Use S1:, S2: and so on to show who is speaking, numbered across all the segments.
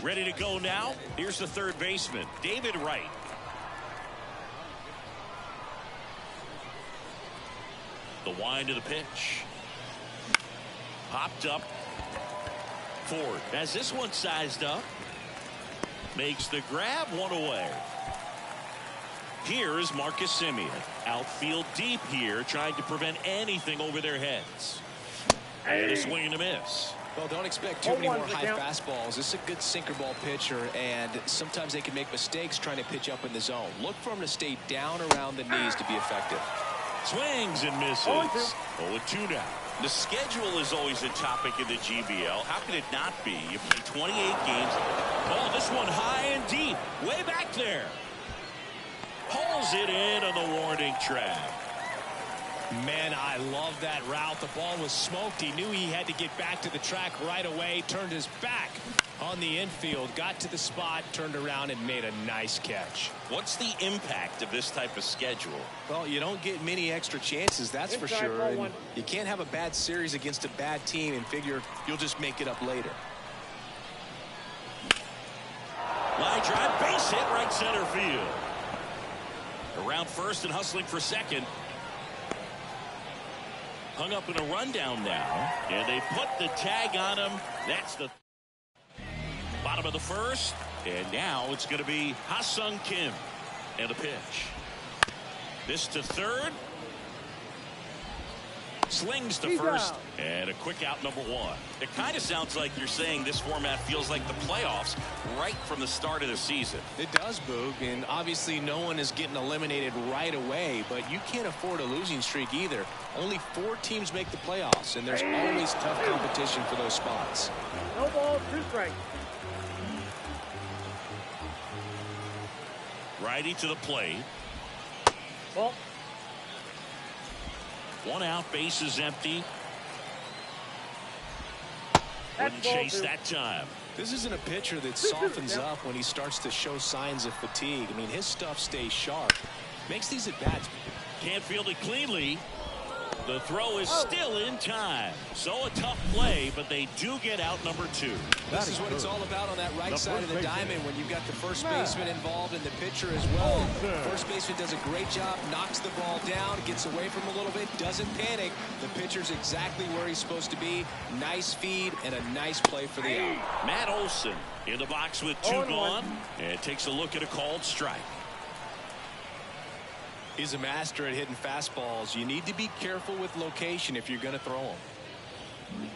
S1: Ready to go now. Here's the third baseman, David Wright. The wind of the pitch. Popped up. Ford has this one sized up. Makes the grab, one away. Here is Marcus Semien. Outfield deep here, trying to prevent anything over their heads. And a swing and a miss.
S2: Well, don't expect too many more high fastballs. This is a good sinker ball pitcher, and sometimes they can make mistakes trying to pitch up in the zone. Look for him to stay down around the knees to be effective.
S1: Swings and misses. 0-2 now. The schedule is always a topic in the GBL. How can it not be? You play 28 games. Oh, this one high and deep. Way back there. Pulls it in on the warning track.
S2: Man, I love that route. The ball was smoked. He knew he had to get back to the track right away. Turned his back on the infield. Got to the spot. Turned around and made a nice catch.
S1: What's the impact of this type of schedule?
S2: Well, you don't get many extra chances, that's for sure. And you can't have a bad series against a bad team and figure you'll just make it up later.
S1: Line drive, base hit, right center field. Around first and hustling for second. Hung up in a rundown now, and they put the tag on him. That's the bottom of the first, and now it's going to be Ha-Sung Kim. And a pitch. This to third. Slings to first, and a quick out, number one. It kind of sounds like you're saying this format feels like the playoffs right from the start of the season.
S2: It does, Boog, and obviously no one is getting eliminated right away, but you can't afford a losing streak either. Only 4 teams make the playoffs, and there's always tough competition for those spots.
S3: No ball, 2 strikes.
S1: Righty to the plate.
S3: Ball.
S1: 1 out, base is empty. Wouldn't chase that time.
S2: This isn't a pitcher that softens up when he starts to show signs of fatigue. I mean, his stuff stays sharp. Makes these at-bats.
S1: Can't field it cleanly. The throw is still in time. So a tough play, but they do get out number 2.
S2: This is what it's all about on that right side of the diamond when you've got the first baseman involved and the pitcher as well. First baseman does a great job, knocks the ball down, gets away from a little bit, doesn't panic. The pitcher's exactly where he's supposed to be. Nice feed and a nice play for the out.
S1: Matt Olson in the box with 2 gone and takes a look at a called strike.
S2: He's a master at hitting fastballs. You need to be careful with location if you're going to throw them.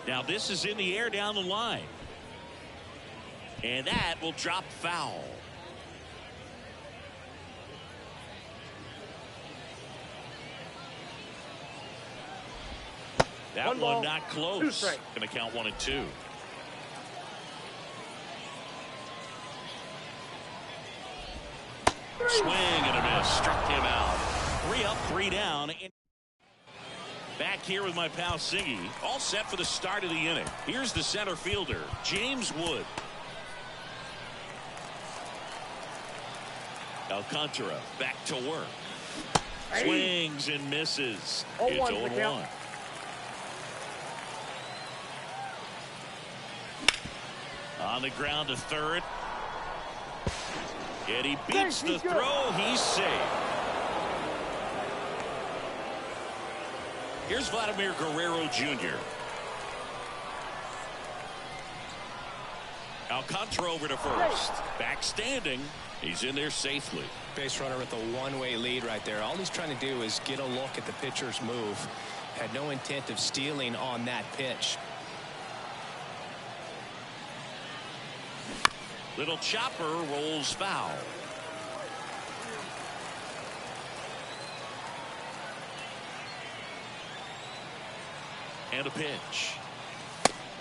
S1: Now this is in the air down the line. And that will drop foul. That one not close. Going to count 1 and 2. Swing and a miss. Struck him out. 3 up, 3 down. Back here with my pal Siggy. All set for the start of the inning. Here's the center fielder, James Wood. Alcantara back to work. Swings and misses. It's 0-1. On the ground to third. And he beats the throw. He's safe. Here's Vladimir Guerrero Jr. Alcantara over to first. Back standing. He's in there safely.
S2: Base runner with a one-way lead right there. All he's trying to do is get a look at the pitcher's move. Had no intent of stealing on that pitch.
S1: Little chopper rolls foul. And a pitch.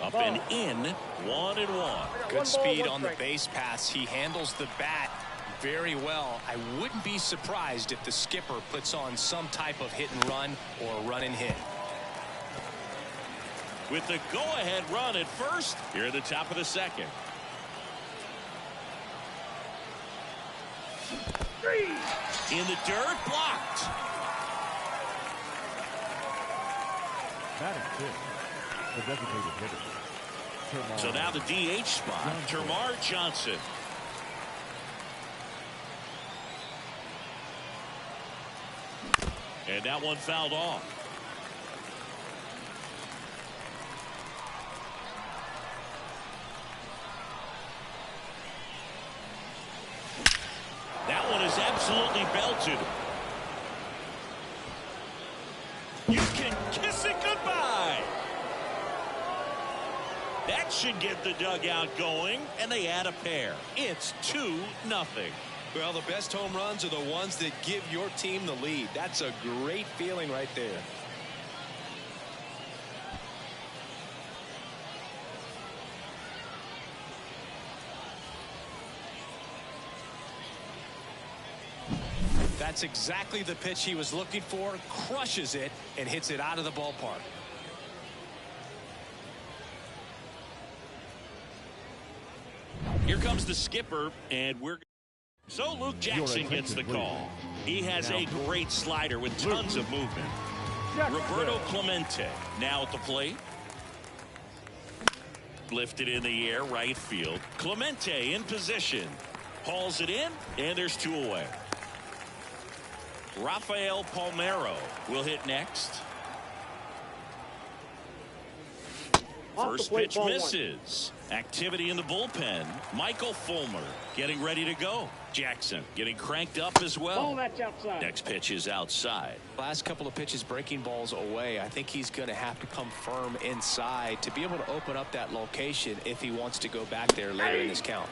S1: Up and in, 1-1.
S2: Good speed on the base paths. He handles the bat very well. I wouldn't be surprised if the skipper puts on some type of hit and run or run and hit.
S1: With the go-ahead run at first, here at the top of the second. In the dirt, blocked.
S4: Batting fifth, the designated hitter.
S1: So now the DH spot, Termarr Johnson. And that one fouled off. That one is absolutely belted. You can kiss it goodbye. That should get the dugout going, and they add a pair. It's 2-0.
S2: Well, the best home runs are the ones that give your team the lead. That's a great feeling right there. That's exactly the pitch he was looking for. Crushes it and hits it out of the ballpark.
S1: Here comes the skipper, and so Luke Jackson gets the call. He has a great slider with tons of movement. Roberto Clemente now at the plate. Lifted in the air, right field. Clemente in position. Hauls it in, and there's 2 away. Rafael Palmeiro will hit next. First pitch misses. Activity in the bullpen. Michael Fulmer getting ready to go. Jackson getting cranked up as well. Next pitch is outside.
S2: Last couple of pitches breaking balls away. I think he's going to have to come firm inside to be able to open up that location if he wants to go back there later in this count.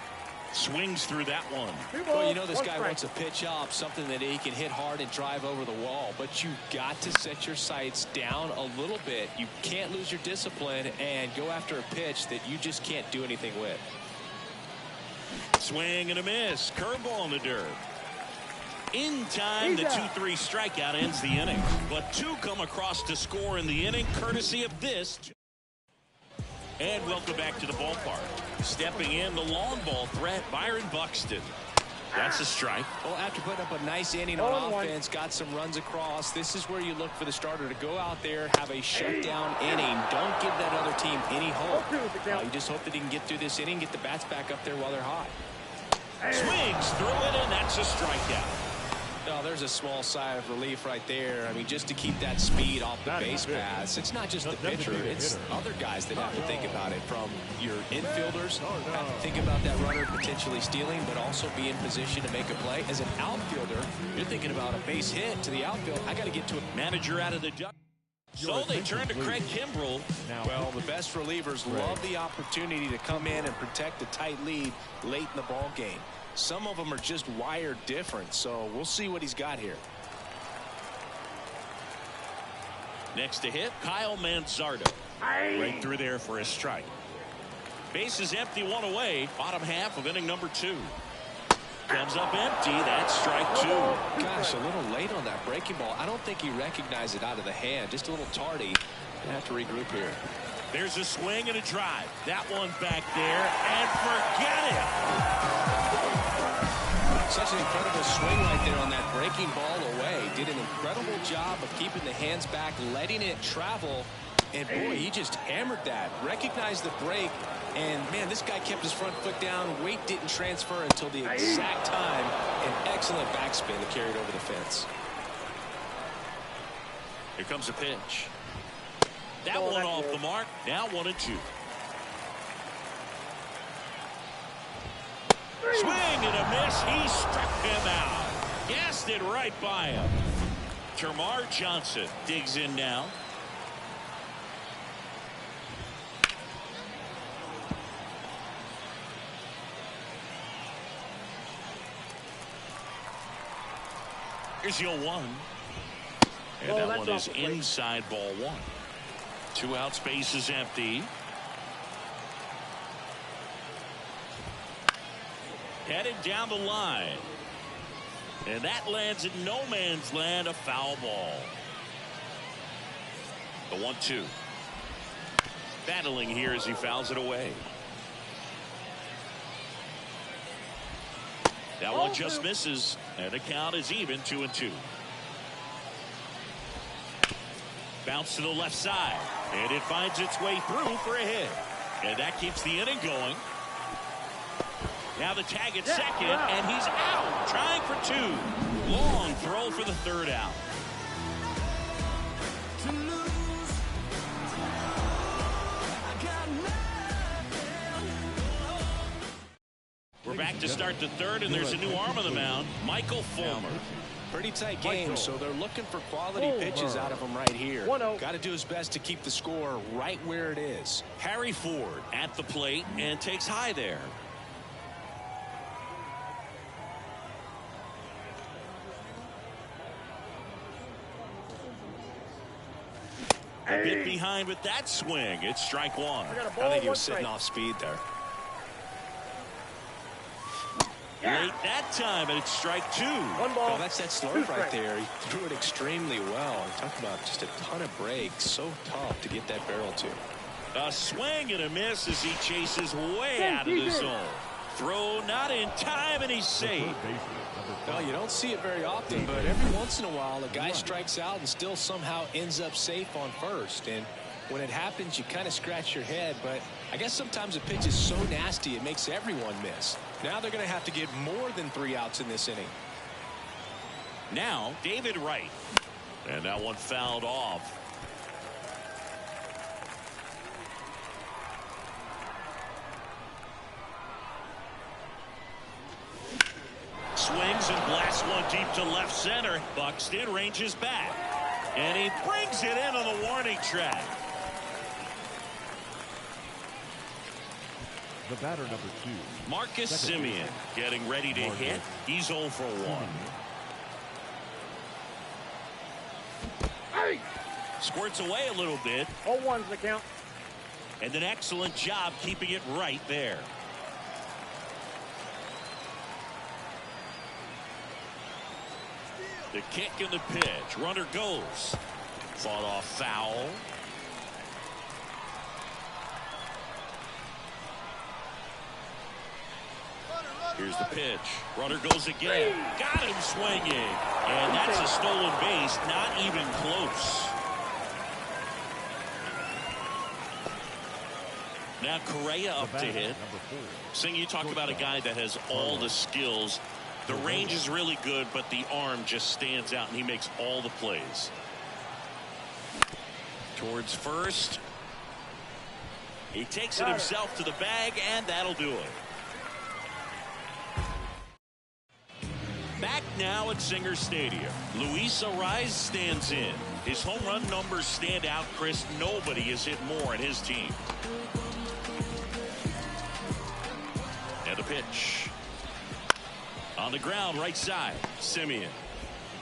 S1: Swings through that one.
S2: Well, you know this guy wants a pitch up, something that he can hit hard and drive over the wall. But you've got to set your sights down a little bit. You can't lose your discipline and go after a pitch that you just can't do anything with.
S1: Swing and a miss. Curveball in the dirt. In time, the 2-3 strikeout ends the inning. But 2 come across to score in the inning, courtesy of this. And welcome back to the ballpark. Stepping in, the long ball threat, Byron Buxton. That's a strike.
S2: Well, after putting up a nice inning on offense, got some runs across, this is where you look for the starter to go out there, have a shutdown inning. Don't give that other team any hope. You just hope that he can get through this inning, get the bats back up there while they're hot.
S1: Swings through it, and that's a strikeout.
S2: Oh, there's a small sigh of relief right there. I mean, just to keep that speed off the base paths. It's not just the pitcher. It's other guys that have to think about it. From your infielders, have to think about that runner potentially stealing, but also be in position to make a play. As an outfielder, you're thinking about a base hit to the outfield. I got to get to a
S1: manager out of the duck. So they turn to Craig Kimbrell.
S2: Well, the best relievers love the opportunity to come in and protect a tight lead late in the ball game. Some of them are just wired different, so we'll see what he's got here.
S1: Next to hit, Kyle Manzardo. Right through there for a strike. Base is empty, 1 away. Bottom half of inning number 2. Comes up empty. That's strike 2.
S2: Gosh, a little late on that breaking ball. I don't think he recognized it out of the hand. Just a little tardy. Gonna have to regroup here.
S1: There's a swing and a drive. That one back there, and forget it.
S2: Such an incredible swing right there on that breaking ball away. Did an incredible job of keeping the hands back, letting it travel. And boy, he just hammered that. Recognized the break. And man, this guy kept his front foot down. Weight didn't transfer until the exact time. An excellent backspin to carry it over the fence.
S1: Here comes a pitch. That one off the mark. Now 1-2. Swing and a miss. He struck him out. Gassed it right by him. Termarr Johnson digs in now. Here's your 1. And that one is inside ball 1. 2 out, space is empty. Headed down the line. And that lands in no man's land, a foul ball. The 1-2. Battling here as he fouls it away. That one just misses, and the count is even, 2-2. Bounce to the left side. And it finds its way through for a hit. And that keeps the inning going. Now the tag at second, and he's out, trying for two. Long throw for the third out. We're back to start the third, and there's a new arm on the mound, Michael Fulmer.
S2: Pretty tight game, so they're looking for quality pitches out of him right here. Got to do his best to keep the score right where it is.
S1: Harry Ford at the plate and takes high there. A bit behind with that swing. It's strike one.
S2: I think he was sitting off speed there.
S1: Late that time, and it's strike two.
S2: Well, that's that slurve right there. He threw it extremely well. Talk about just a ton of breaks. So tough to get that barrel to.
S1: A swing and a miss as he chases way out of the zone. Throw not in time, and he's safe.
S2: Well, you don't see it very often, but every once in a while, a guy strikes out and still somehow ends up safe on first. And when it happens, you kind of scratch your head. But I guess sometimes a pitch is so nasty, it makes everyone miss. Now they're going to have to get more than 3 outs in this inning.
S1: Now, David Wright. And that one fouled off. Swings and blasts one deep to left center. Buxton ranges back. And he brings it in on the warning track.
S4: The batter, number 2.
S1: Marcus Semien getting ready to hit. He's 0 for 1.
S3: Hey!
S1: Squirts away a little bit.
S3: 0-1's the count.
S1: And an excellent job keeping it right there. The kick and the pitch. Runner goes. Fought off foul. Here's the pitch. Runner goes again. Got him swinging. And that's a stolen base. Not even close. Now Correa up to hit. Sing, you talk about a guy that has all the skills. The range is really good, but the arm just stands out, and he makes all the plays. Towards first. He takes it himself to the bag, and that'll do it. Back now at Singer Stadium. Luis Ariz stands in. His home run numbers stand out, Chris. Nobody has hit more in his team. And a pitch. On the ground, right side. Semien.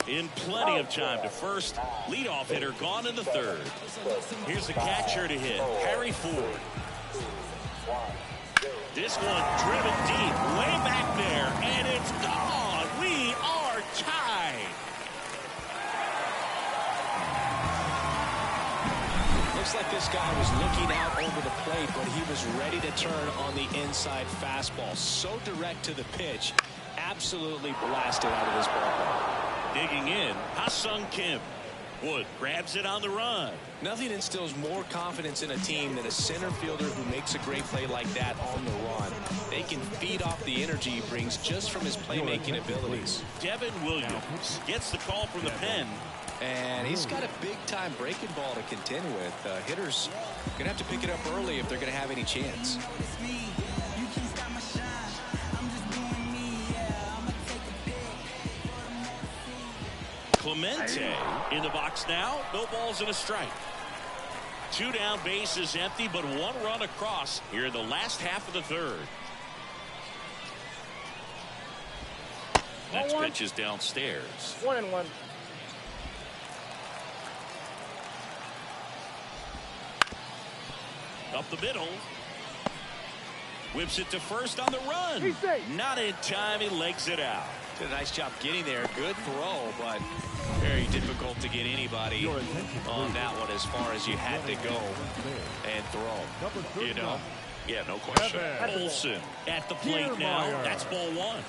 S1: In plenty of time to first. Leadoff hitter gone in the third. Here's the catcher to hit. Harry Ford. This one driven deep. Way back there. And it's gone. We are tied.
S2: Looks like this guy was looking out over the plate, but he was ready to turn on the inside fastball. So direct to the pitch. Absolutely blasted out of this ballpark.
S1: Digging in, Ha-Sung Kim. Wood grabs it on the run.
S2: Nothing instills more confidence in a team than a center fielder who makes a great play like that on the run. They can feed off the energy he brings just from his playmaking abilities.
S1: Devin Williams gets the call from the pen.
S2: And he's got a big-time breaking ball to contend with. Hitters going to have to pick it up early if they're going to have any chance.
S1: Clemente in the box now. No balls and a strike. 2 down, base is empty, but 1 run across here in the last half of the third. Next pitch is downstairs.
S3: 1-1.
S1: Up the middle. Whips it to first on the run. Not in time. He legs it out.
S2: Did a nice job getting there. Good throw, but very difficult to get anybody on that one as far as you had to go and throw. You know?
S1: Yeah, no question. Olsen at the plate now. That's ball 1.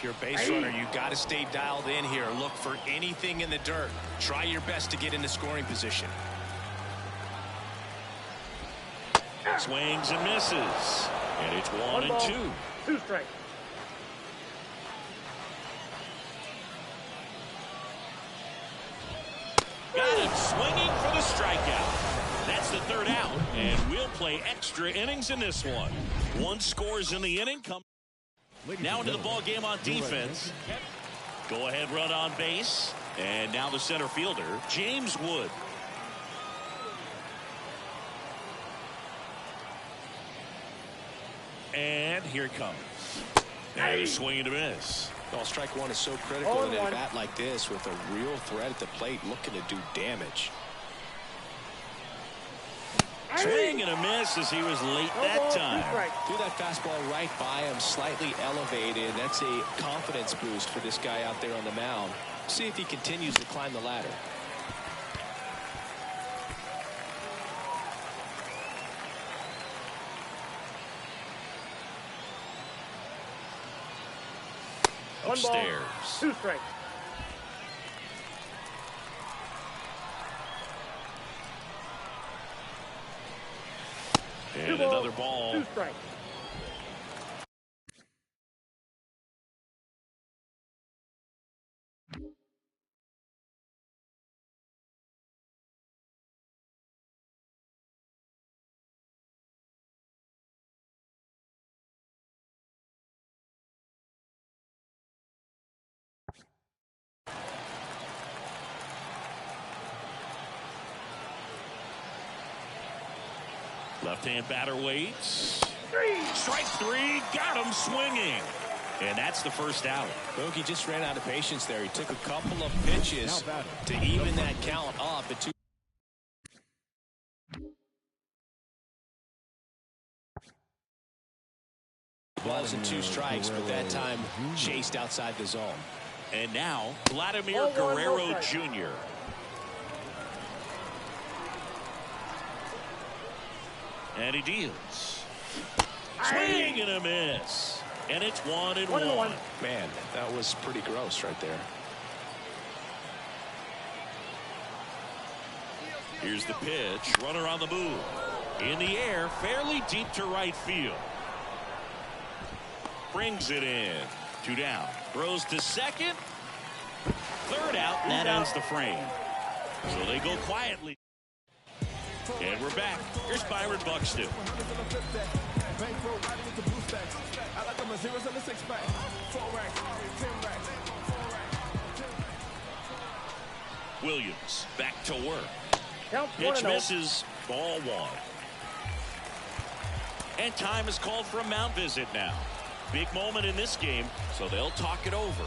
S2: you're a base runner, you got to stay dialed in here. Look for anything in the dirt. Try your best to get into scoring position.
S1: Swings and misses. And it's 1-2.
S3: 2 strikes.
S1: Got him swinging for the strikeout. That's the 3rd out, and we'll play extra innings in this one. 1 scores in the inning. Now into the ball game on defense. Go ahead run on base, and now the center fielder, James Wood. And here it comes. And a swing and a miss.
S2: Well, strike 1 is so critical in a bat like this with a real threat at the plate looking to do damage.
S1: Swing and a miss as he was late that time.
S2: Threw that fastball right by him, slightly elevated. That's a confidence boost for this guy out there on the mound. See if he continues to climb the ladder.
S1: Upstairs.
S3: 2 strikes.
S1: And another ball.
S3: 2 strikes.
S1: Left-hand batter waits. Strike 3. Got him swinging. And that's the 1st out.
S2: Bogey just ran out of patience there. He took a couple of pitches to even that count up at 2. Balls and 2 strikes, but that time chased outside the zone.
S1: And now Vladimir Guerrero Jr. And he deals. Swing and a miss. And it's 1-1.
S2: Man, that was pretty gross right there.
S1: Here's the pitch. Runner on the move. In the air, fairly deep to right field. Brings it in. 2 down. Throws to second. 3rd out, and that ends the frame. So they go quietly. And we're back. Here's Byron Buxton. Williams back to work. Pitch misses. Ball 1. And time is called for a mound visit now. Big moment in this game, so they'll talk it over.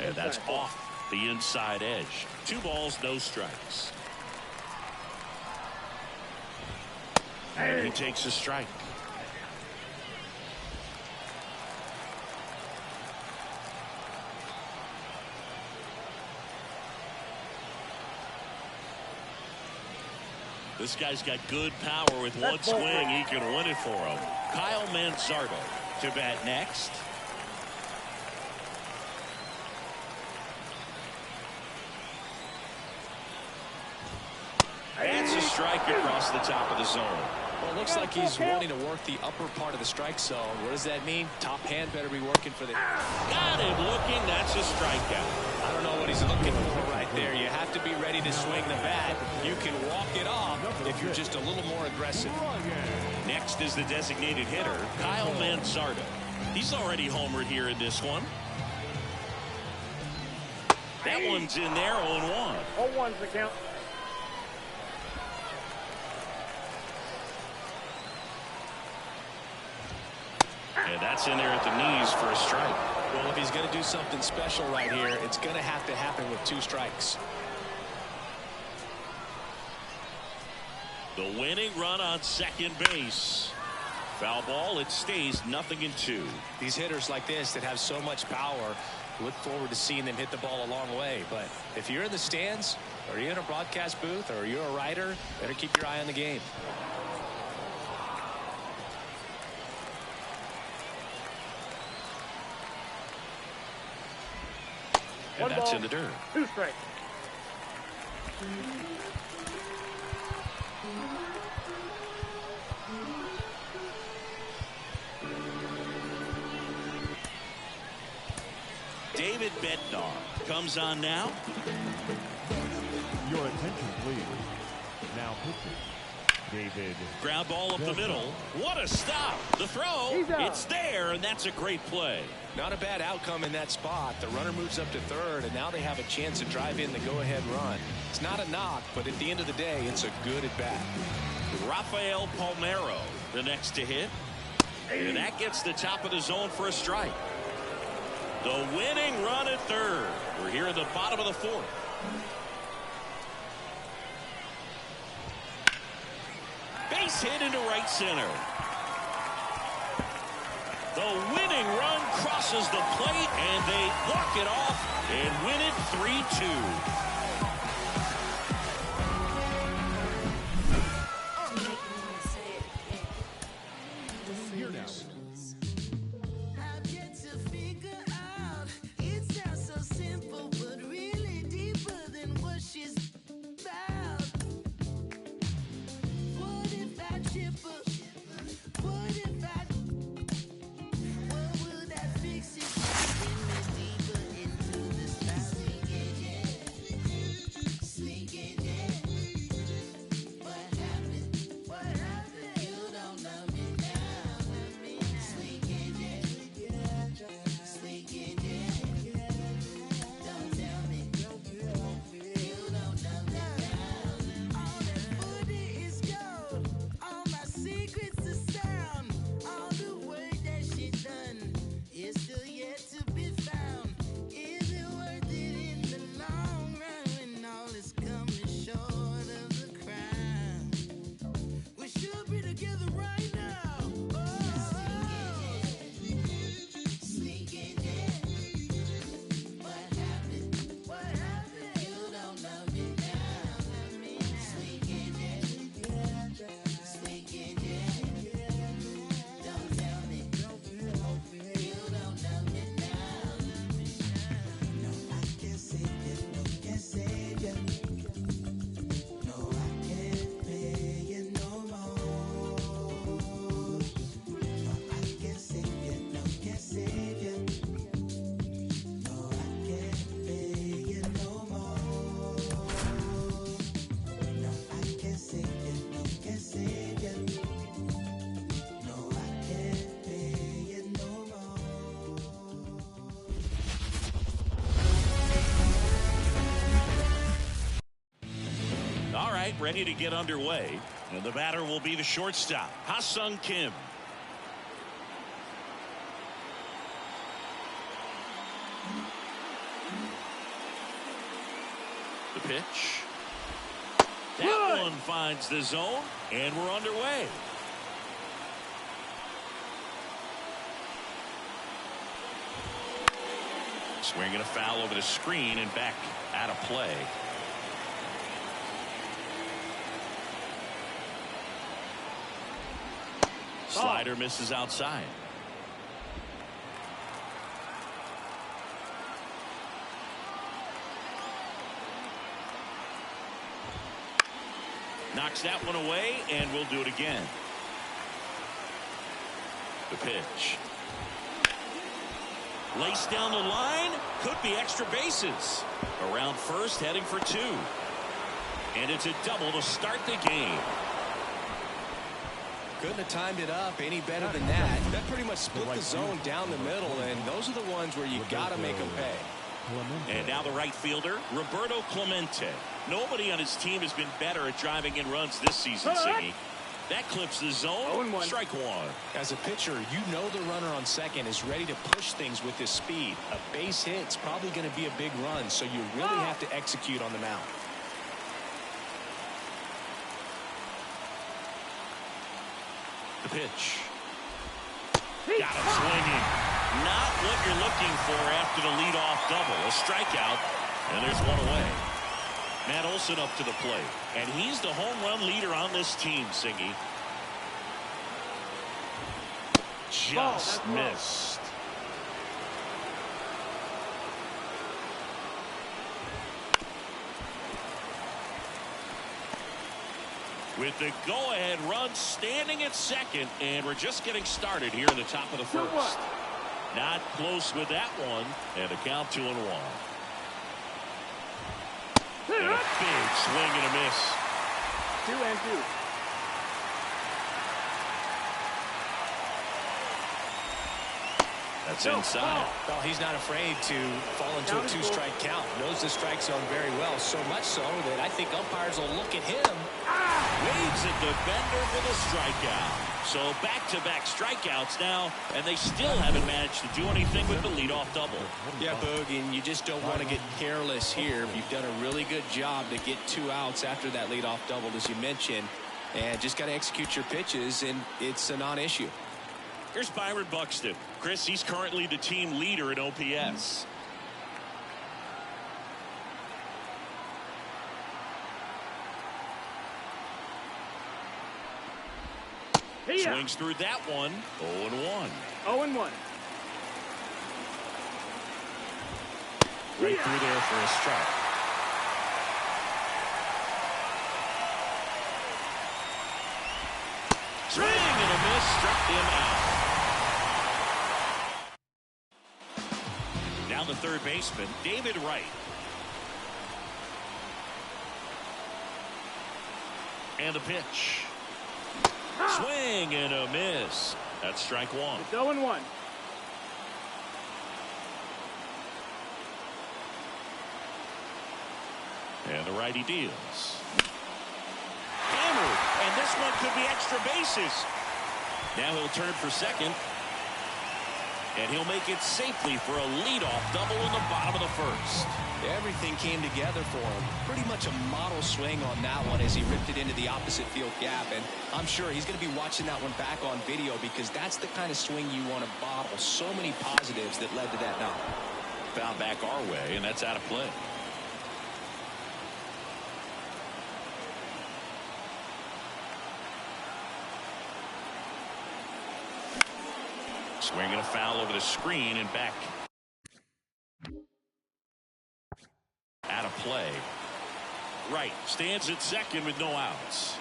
S1: And that's off the inside edge. 2 balls, no strikes. And he takes a strike. This guy's got good power. With one swing, he can win it for him. Kyle Manzardo to bat next. That's a strike across the top of the zone.
S2: Well, it looks like he's wanting to work the upper part of the strike zone. What does that mean? Top hand better be working for the...
S1: Got him looking. That's a strikeout.
S2: I don't know what he's looking for right there. You have to be ready to swing the bat. You can walk it off if you're just a little more aggressive.
S1: Next is the designated hitter, Kyle Manzardo. He's already homered here in this one. That one's in there, 0-1.
S3: 0-1's the count.
S1: And that's in there at the knees for a strike.
S2: Well, if he's going to do something special right here, it's going to have to happen with 2 strikes.
S1: The winning run on second base. Foul ball, it stays 0-2.
S2: These hitters like this that have so much power, look forward to seeing them hit the ball a long way. But if you're in the stands, or you're in a broadcast booth, or you're a writer, better keep your eye on the game.
S1: And that's in the dirt.
S3: 2 strikes.
S1: David Bednar comes on now.
S4: Your attention, please. Now pitching. David.
S1: Ground ball up the middle. What a stop. The throw. It's there, and that's a great play.
S2: Not a bad outcome in that spot. The runner moves up to third, and now they have a chance to drive in the go-ahead run. It's not a knock, but at the end of the day, it's a good at-bat.
S1: Rafael Palmeiro, the next to hit. And that gets the top of the zone for a strike. The winning run at third. We're here in the bottom of the fourth. Base hit into right center. The winning run crosses the plate, and they walk it off and win it 3-2. Ready to get underway, and the batter will be the shortstop, Ha-Sung Kim. The pitch. That one finds the zone, and we're underway. Swinging a foul over the screen and back out of play. Slider misses outside. Knocks that one away, and we'll do it again. The pitch. Laced down the line. Could be extra bases. Around first, heading for 2. And it's a double to start the game.
S2: Couldn't have timed it up any better than that. That pretty much split the zone down the middle, and those are the ones where you got to make them pay.
S1: And now the right fielder, Roberto Clemente. Nobody on his team has been better at driving in runs this season, Siggy. That clips the zone. Strike one.
S2: As a pitcher, you know the runner on second is ready to push things with his speed. A base hit's probably going to be a big run, so you really have to execute on the mound.
S1: The pitch. Got him swinging. Not what you're looking for after the leadoff double. A strikeout, and there's one away. Matt Olson up to the plate, and he's the home run leader on this team, Siggy. Just missed. with the go-ahead run standing at second, and we're just getting started here in the top of the first. Not close with that one, and a count 2-1. And a big swing and a miss.
S3: 2-2.
S1: That's inside.
S2: Well, he's not afraid to fall into a two-strike count. Knows the strike zone very well, so much so that I think umpires will look at him.
S1: Waves at the bender for the strikeout. So back-to-back strikeouts now, and they still haven't managed to do anything with the leadoff double.
S2: Yeah, Boog, and you just don't want to get careless here. You've done a really good job to get 2 outs after that leadoff double, as you mentioned, and just got to execute your pitches, and it's a non-issue.
S1: Here's Byron Buxton. Chris, he's currently the team leader in OPS. Swings through that one. 0-1.
S3: 0-1.
S1: Right through there for a strike. Swing and a miss. Struck him out. Now the third baseman, David Wright. And the pitch. Swing and a miss. That's strike one.
S3: It's 0-1.
S1: And the righty deals. Hammered. And this one could be extra bases. Now he'll turn for second. And he'll make it safely for a leadoff double in the bottom of the first.
S2: Everything came together for him. Pretty much a model swing on that one as he ripped it into the opposite field gap. And I'm sure he's going to be watching that one back on video because that's the kind of swing you want to bottle. So many positives that led to that knock.
S1: Foul back our way, and that's out of play. Swinging a foul over the screen and back. Out of play. Right stands at second with no outs.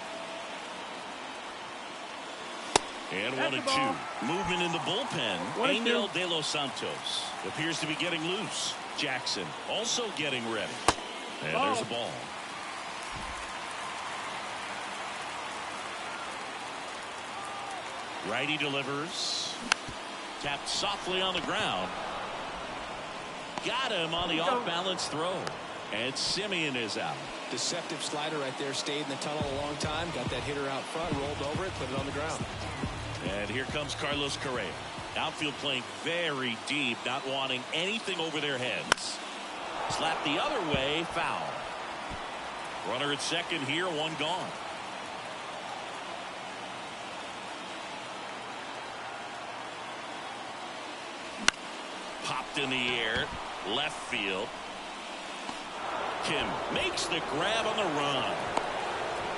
S1: And 1-2. Movement in the bullpen. Angel De Los Santos appears to be getting loose. Jackson also getting ready. And there's a ball. Righty delivers. Tapped softly on the ground. Got him on the off-balance throw. And Simeon is out.
S2: Deceptive slider right there. Stayed in the tunnel a long time. Got that hitter out front. Rolled over it. Put it on the ground.
S1: And here comes Carlos Correa. Outfield playing very deep. Not wanting anything over their heads. Slapped the other way. Foul. Runner at second here. One gone. Popped in the air. Left field. Kim makes the grab on the run.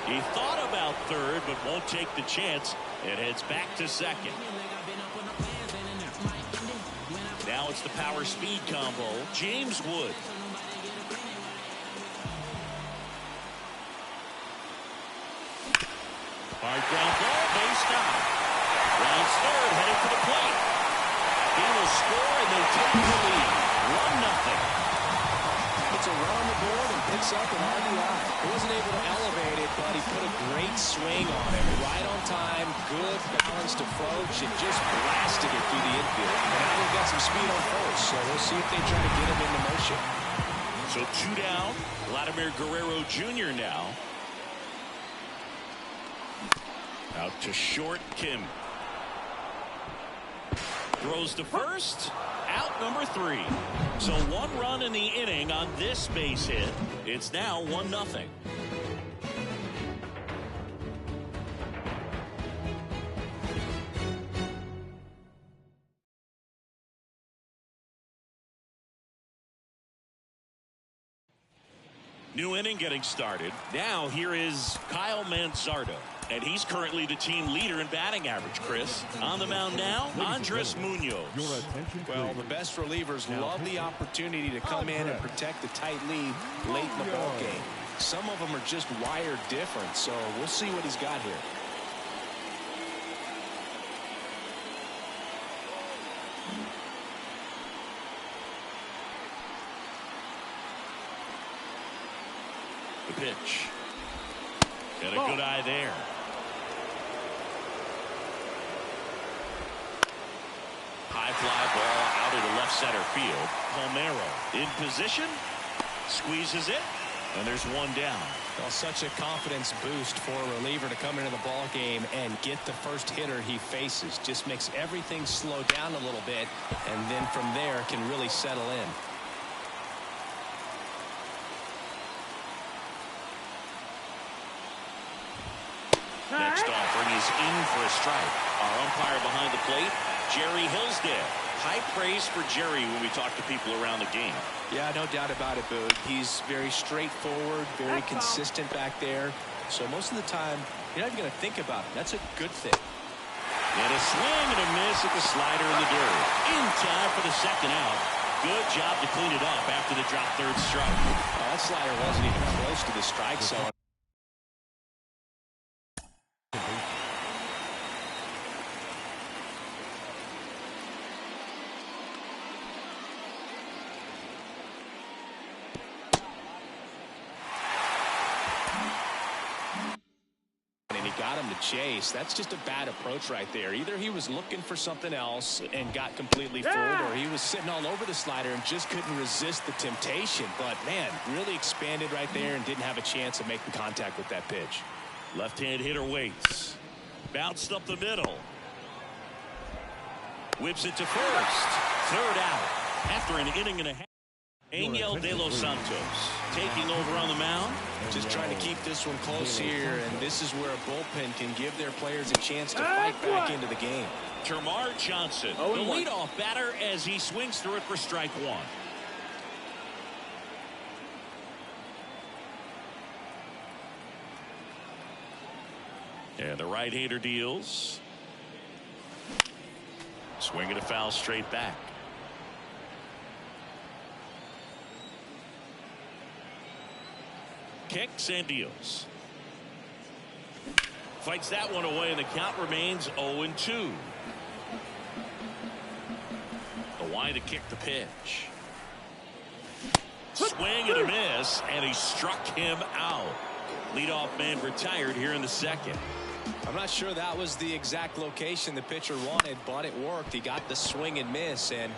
S1: He thought about third but won't take the chance and heads back to second. Now it's the power speed combo. James Wood. Hard ground ball, base stop. Rounds third, heading to the plate. He will score and they take the lead. 1-0.
S2: Puts a run on the board and picks up an RBI. He wasn't able to elevate it, but he put a great swing on it. Right on time, good balanced approach, and just blasted it through the infield. And now they've got some speed on first, so we'll see if they try to get him into motion.
S1: So 2 down. Vladimir Guerrero Jr. now. Out to short, Kim. Throws to first. Out number 3. So 1 run in the inning on this base hit. It's now 1-0. New inning getting started. Now here is Kyle Manzardo. And he's currently the team leader in batting average, Chris. On the mound now, Andres Munoz.
S2: Well, the best relievers love the opportunity to come in and protect the tight lead late in the ball game. Some of them are just wired different, so we'll see what he's got here.
S1: The pitch. Got a good eye there. High fly ball out into left center field. Palmeiro in position. Squeezes it. And there's one down.
S2: Well, such a confidence boost for a reliever to come into the ball game and get the first hitter he faces. Just makes everything slow down a little bit, and then from there can really settle in.
S1: Next offering is in for a strike. Our umpire behind the plate, Jerry Hillsdale. High praise for Jerry when we talk to people around the game.
S2: Yeah, no doubt about it, Boog. He's very straightforward, very consistent back there. So most of the time, you're not even going to think about it. That's a good thing.
S1: And a swing and a miss at the slider in the dirt. In time for the second out. Good job to clean it up after the drop third strike.
S2: That slider wasn't even close to the strike zone. Got him to chase. That's just a bad approach right there. Either he was looking for something else and got completely fooled, or he was sitting all over the slider and just couldn't resist the temptation. But man, really expanded right there and didn't have a chance of making contact with that pitch.
S1: Left-hand hitter waits. Bounced up the middle. Whips it to first. Third out after an inning and a half. Angel De Los Santos taking over on the mound.
S2: Just trying to keep this one close here, and this is where a bullpen can give their players a chance to fight back into the game.
S1: Termarr Johnson, the leadoff batter, as he swings through it for strike one. And the right-hander deals. Swinging a foul straight back. Kicks and deals. Fights that one away, and the count remains 0-2. The wide to kick the pitch. Swing and a miss, and he struck him out. Leadoff man retired here in the second.
S2: I'm not sure that was the exact location the pitcher wanted, but it worked. He got the swing and miss, and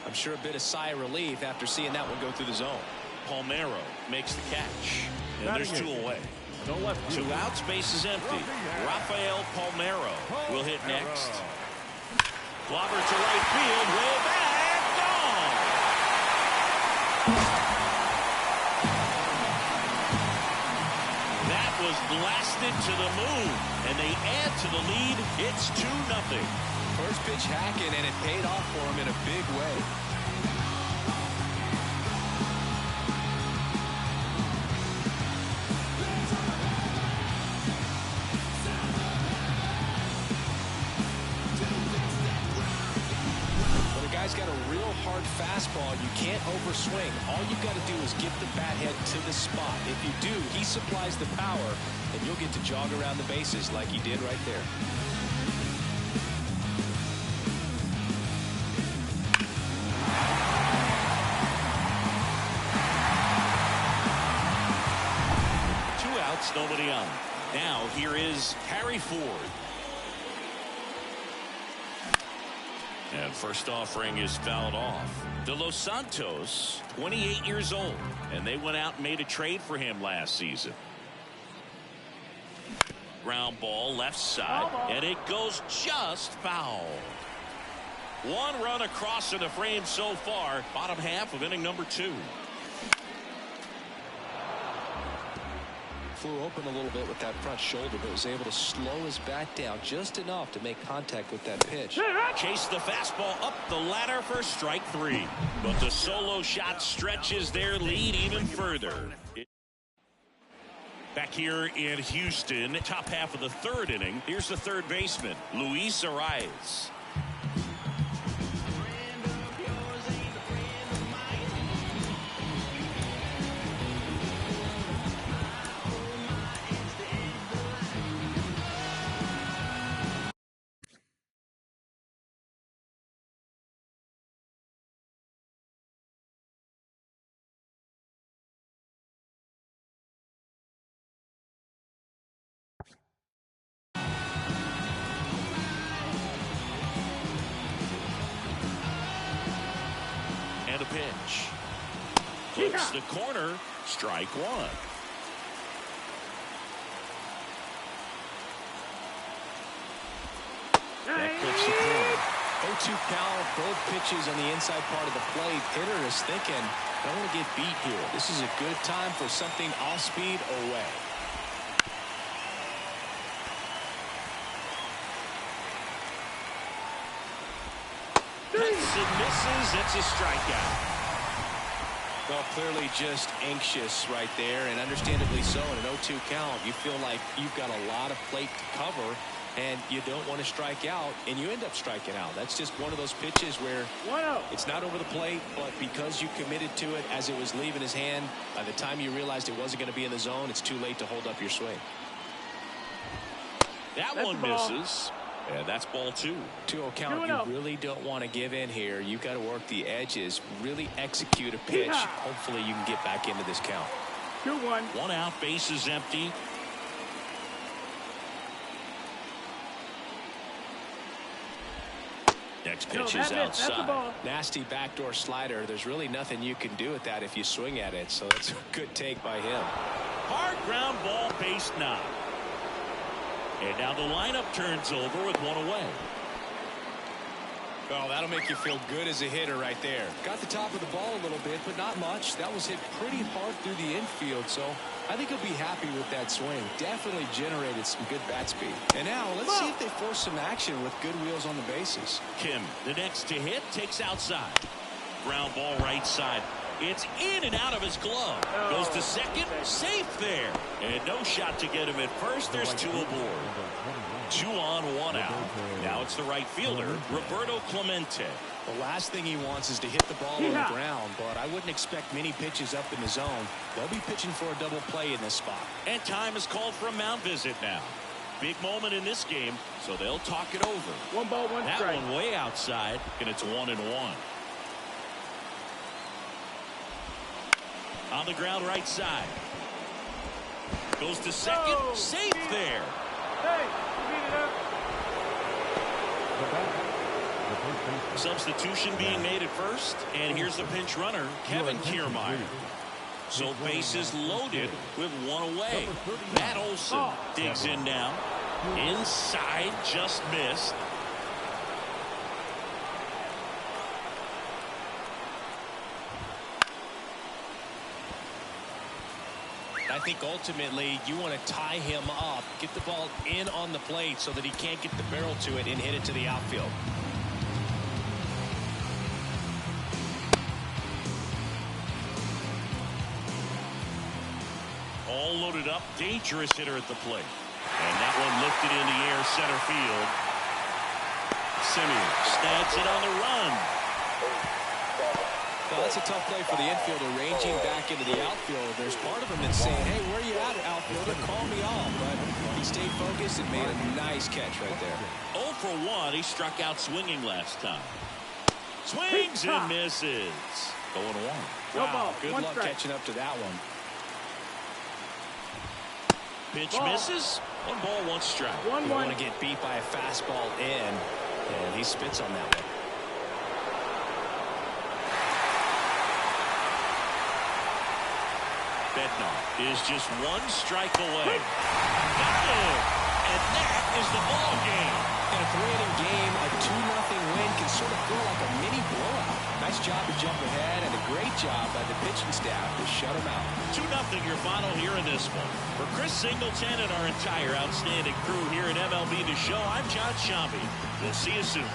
S2: I'm sure a bit of sigh of relief after seeing that one go through the zone.
S1: Palmeiro makes the catch. And there's two away. Two outs, base is empty. Rafael Palmeiro will hit next. Clobber to right field, way back, gone. That was blasted to the moon, and they add to the lead. It's 2-0.
S2: First pitch hacking, and it paid off for him in a big way. Got a real hard fastball. You can't overswing. All you've got to do is get the bat head to the spot. If you do, he supplies the power, and you'll get to jog around the bases like he did right there.
S1: Two outs, nobody on. Now here is Harry Ford. And first offering is fouled off. De Los Santos, 28 years old, and they went out and made a trade for him last season. Ground ball left side, and it goes just foul. One run across in the frame so far, bottom half of inning number 2.
S2: Flew open a little bit with that front shoulder, but was able to slow his bat down just enough to make contact with that pitch.
S1: Chase the fastball up the ladder for strike 3. But the solo shot stretches their lead even further. Back here in Houston, top half of the third inning. Here's the third baseman, Luis Arraez. pitch. Flips the corner. Strike one. That clips the corner.
S2: 0-2 count, both pitches on the inside part of the plate. Hitter is thinking, I don't want to get beat here. This is a good time for something off speed away.
S1: Hits and misses. It's a strikeout.
S2: Well, clearly just anxious right there, and understandably so. In an 0-2 count, you feel like you've got a lot of plate to cover, and you don't want to strike out, and you end up striking out. That's just one of those pitches where it's not over the plate, but because you committed to it as it was leaving his hand, by the time you realized it wasn't going to be in the zone, it's too late to hold up your swing.
S1: That one misses. And that's ball two.
S2: 2-0 count. You really don't want to give in here. You've got to work the edges, really execute a pitch. Hopefully you can get back into this count.
S3: 2-1.
S1: One out, base is empty. Next pitch is outside.
S2: Nasty backdoor slider. There's really nothing you can do with that if you swing at it. So it's a good take by him.
S1: Hard ground ball, base knock. And now the lineup turns over with one away.
S2: Well, that'll make you feel good as a hitter right there. Got the top of the ball a little bit, but not much. That was hit pretty hard through the infield, so I think he'll be happy with that swing. Definitely generated some good bat speed. And now let's see if they force some action with good wheels on the bases.
S1: Kim, the next to hit, takes outside. Ground ball right side. It's in and out of his glove. Goes to second, safe there. And no shot to get him at first. There's two aboard. 2 on, 1 out. Now it's the right fielder, Roberto Clemente.
S2: The last thing he wants is to hit the ball on the ground, but I wouldn't expect many pitches up in the zone. They'll be pitching for a double play in this spot.
S1: And time is called for a mound visit now. Big moment in this game, so they'll talk it over.
S3: 1 ball, 1 strike.
S1: That one way outside, and it's 1-1. On the ground right side. Goes to second. Safe there.
S3: Hey, beat it up.
S1: Substitution being made at first. And here's the pinch runner, Kevin Kiermaier. So bases loaded with one away. Matt Olson digs in now. Inside, just missed.
S2: I think ultimately you want to tie him up, get the ball in on the plate so that he can't get the barrel to it and hit it to the outfield.
S1: All loaded up, dangerous hitter at the plate. And that one lifted in the air, center field. Simeon snags it on the run.
S2: Well, that's a tough play for the infielder, ranging back into the outfield. There's part of him that's saying, hey, where are you at, outfielder? Call me off. But he stayed focused and made a nice catch right there.
S1: 0 for 1. He struck out swinging last time. Swings and misses. 0-1.
S2: Wow, good luck catching up to that one.
S1: Pitch misses. 1 ball, 1 strike.
S2: You don't want to get beat by a fastball in, and he spits on that one.
S1: Bednar is just 1 strike away. Got it! And that is the ball game.
S2: In a 3-inning game, a 2-0 win can sort of feel like a mini blowout. Nice job to jump ahead, and a great job by the pitching staff to shut him out.
S1: 2-0 your final here in this one. For Chris Singleton and our entire outstanding crew here at MLB The Show, I'm John Shambi. We'll see you soon.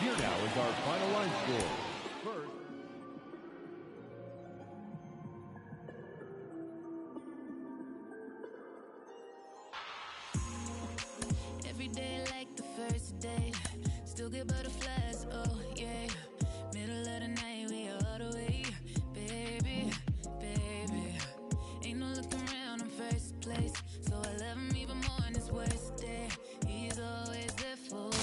S4: Here now is our final line score. First,
S5: every day like the first day. Still get butterflies, oh yeah. Middle of the night, we all the way. Baby, baby. Ain't no looking around in first place. So I love him even more on his worst day. He's always there for me.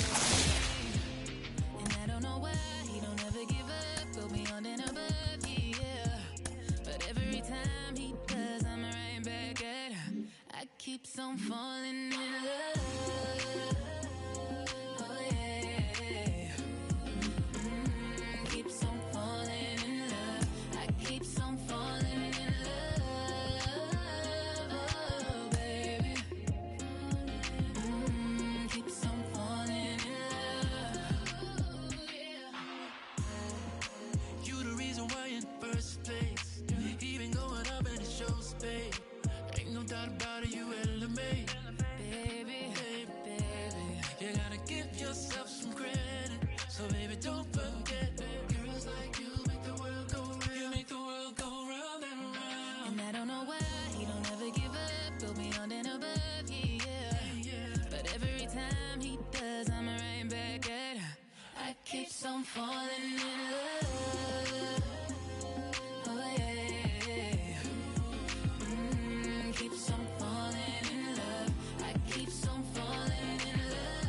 S5: And I don't know why he don't ever give up. Go beyond and above, yeah. But every time he does, I'm right back at her. I keep on falling in love. Oh yeah. Keeps on falling in love. I keeps on falling in love. Oh baby. Keeps on falling in love. Yeah.
S6: You the reason why in first place. Even going up and it shows space. Ain't no doubt about it, you elevate.
S5: Baby, baby.
S6: You gotta give yourself some credit. So baby, don't forget. Girls like you make the world go round. You make the world go round and round.
S5: And I don't know why he don't ever give up. Go beyond and above, yeah. But every time he does, I'm right back at her. I keep on falling in love. Oh yeah. Keeps on falling in love. I keeps on falling in love.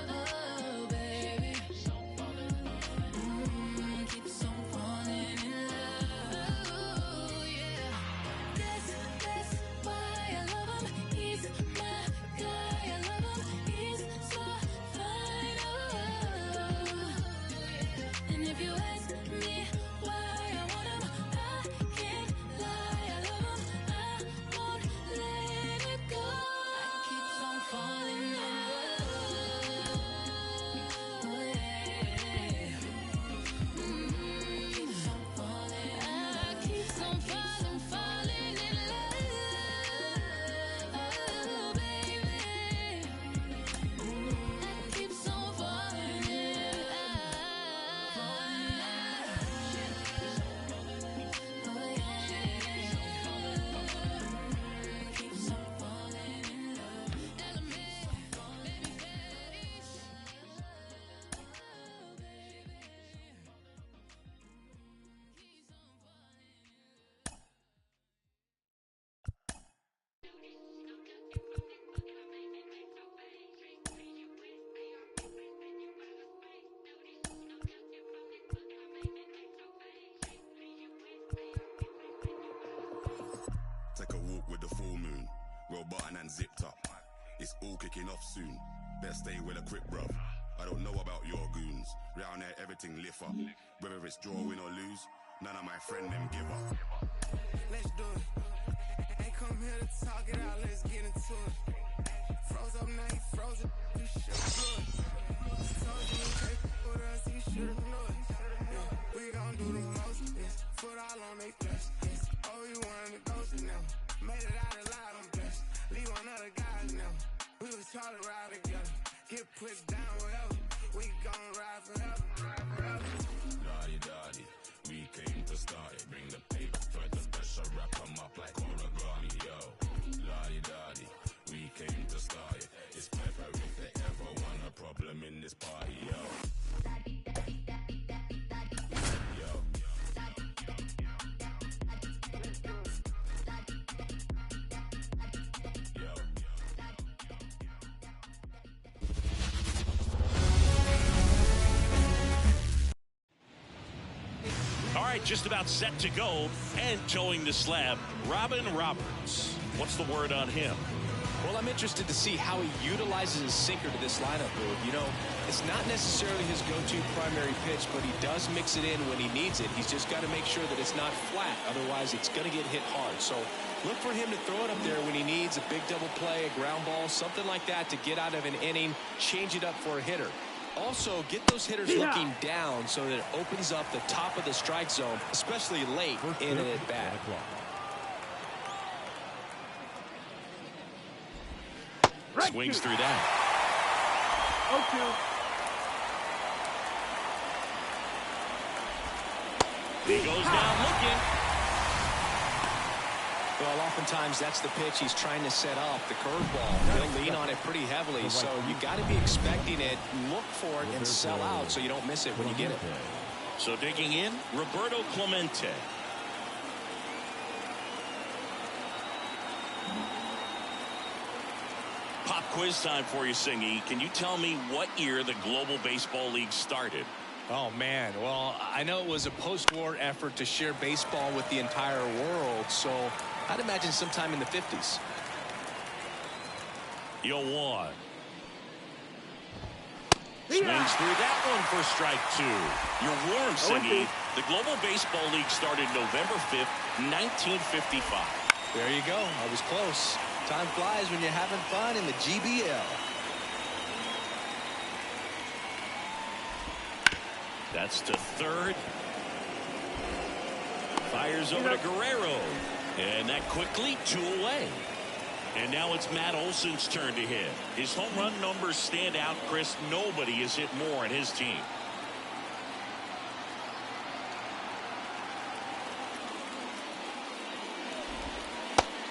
S5: Oh baby. Keeps on falling in love. Oh yeah. That's why I love him. He's my guy. I love him. He's so fine. Oh. And if you ask me why I want him, I can't lie. I love him. I won't let it go. I keep on falling in love. Oh yeah. Keeps on falling. I keeps on falling in love. Oh baby. I keeps on falling in love. Oh yeah. Keeps on falling in love. Element, baby face. Oh baby. Keeps on falling.
S7: Take a walk with the full moon, roll button and zipped up. It's all kicking off soon. Better stay with a quick bruv. I don't know about your goons. Round there everything lift up. Whether it's draw, win or lose, none of my friend them give up.
S8: Let's do it. Ain't come here to talk it out, let's get into it. Froze up now, he frozen, you should've good. Told you you take with us, you should've knew it. Yeah, we gon' do the most, yes. Foot all on they flesh, yes. Oh, you wanted to go to now. Made it out alive, I'm blessed. Leave one other guys now. We was taught to ride together. Get pushed down wherever. We gon' ride forever.
S7: Daddy, we came to start it. Bring the paper, thread the pressure, wrap 'em up like origami, yo. Daddy, we came to start it. It's pepper if they ever want a problem in this party, yo. Yo.
S1: All right, just about set to go and towing the slab, Robin Roberts. What's the word on him?
S2: Well, I'm interested to see how he utilizes his sinker to this lineup move. You know, it's not necessarily his go-to primary pitch, but he does mix it in when he needs it. He's just got to make sure that it's not flat. Otherwise, it's going to get hit hard. So look for him to throw it up there when he needs a big double play, a ground ball, something like that to get out of an inning, change it up for a hitter. Also, get those hitters looking down so that it opens up the top of the strike zone, especially late in an at-bat.
S1: Swings through that.
S3: 0-2.
S1: He goes down looking.
S2: Well, oftentimes that's the pitch he's trying to set up, the curveball. He'll lean on it pretty heavily, so you got to be expecting it, look for it, and sell out so you don't miss it when you get it.
S1: So digging in, Roberto Clemente. Pop quiz time for you, Singy. Can you tell me what year the Global Baseball League started?
S2: Oh, man. Well, I know it was a post-war effort to share baseball with the entire world, so I'd imagine sometime in the 50s.
S1: You'll want. Swings through that one for strike two. You're warm, Singy. The Global Baseball League started November 5th, 1955.
S2: There you go. I was close. Time flies when you're having fun in the GBL.
S1: That's to third. Fires over to Guerrero. And that quickly 2 away. And now it's Matt Olson's turn to hit. His home run numbers stand out, Chris. Nobody has hit more on his team.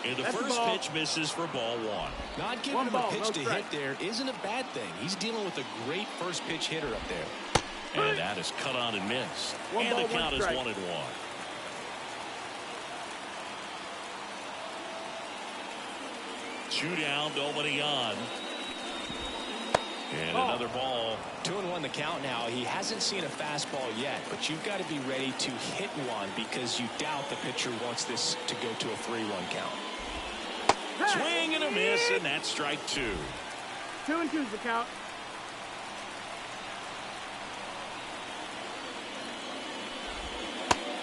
S1: And the first pitch misses for ball one.
S2: Not giving him a pitch to hit there isn't a bad thing. He's dealing with a great first pitch hitter up there.
S1: And that is cut on and missed. And the count is 1-1. Two down, nobody on. And another ball.
S2: 2-1 the count now. He hasn't seen a fastball yet, but you've got to be ready to hit one because you doubt the pitcher wants this to go to a 3-1 count.
S1: Swing and a miss, and that's strike two.
S3: 2-2's the count.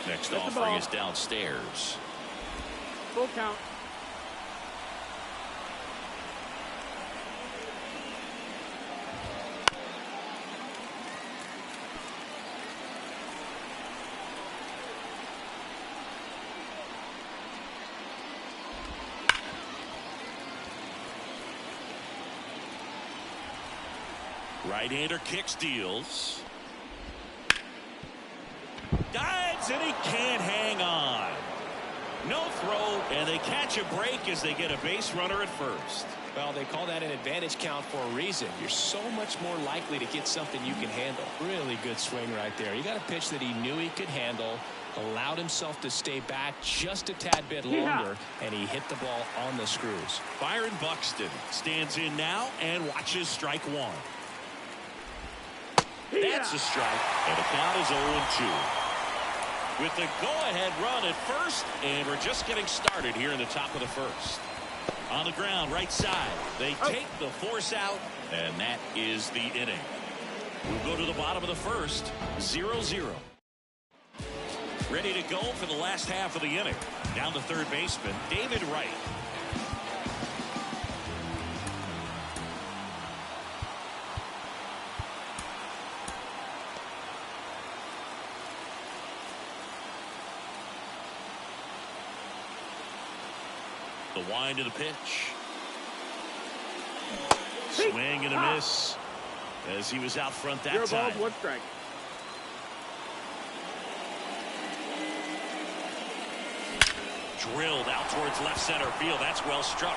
S1: Next offering is downstairs.
S3: Full count.
S1: Right-hander kicks, deals. Dives, and he can't hang on. No throw, and they catch a break as they get a base runner at first.
S2: Well, they call that an advantage count for a reason. You're so much more likely to get something you can handle. Really good swing right there. You got a pitch that he knew he could handle, allowed himself to stay back just a tad bit longer, and he hit the ball on the screws.
S1: Byron Buxton stands in now and watches strike one. That's a strike, and the count is 0-2. With the go-ahead run at first, and we're just getting started here in the top of the first. On the ground, right side. They take the force out, and that is the inning. We'll go to the bottom of the first, 0-0. Ready to go for the last half of the inning. Down to third baseman, David Wright. The wind of the pitch. Swing and a miss as he was out front that time.
S3: 1 strike.
S1: Drilled out towards left center field. That's well struck.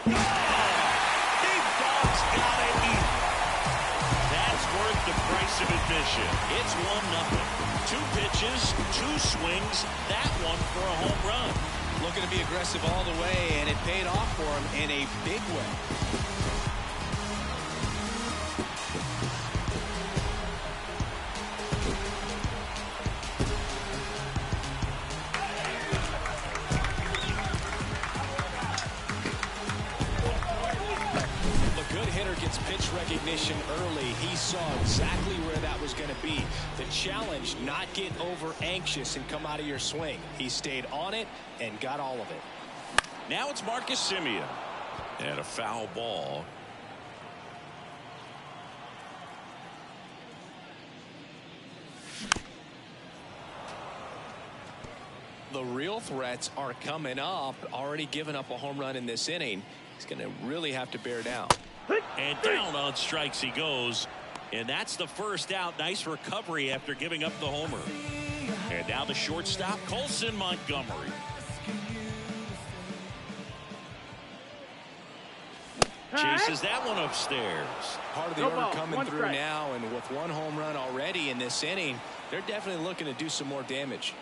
S1: Oh, big dog's got to eat. That's worth the price of admission. It's 1-0. 2 pitches, 2 swings. That one for a home run.
S2: Looking to be aggressive all the way, and it paid off for him in a big way. Pitch recognition early. He saw exactly where that was going to be. The challenge, not get over anxious and come out of your swing. He stayed on it and got all of it.
S1: Now it's Marcus Semien. And a foul ball.
S2: The real threats are coming up. Already given up a home run in this inning. He's going to really have to bear down.
S1: And down on strikes he goes. And that's the first out. Nice recovery after giving up the homer. And now the shortstop, Colson Montgomery. Chases that one upstairs.
S2: Part of the order coming through now, and with one home run already in this inning, they're definitely looking to do some more damage.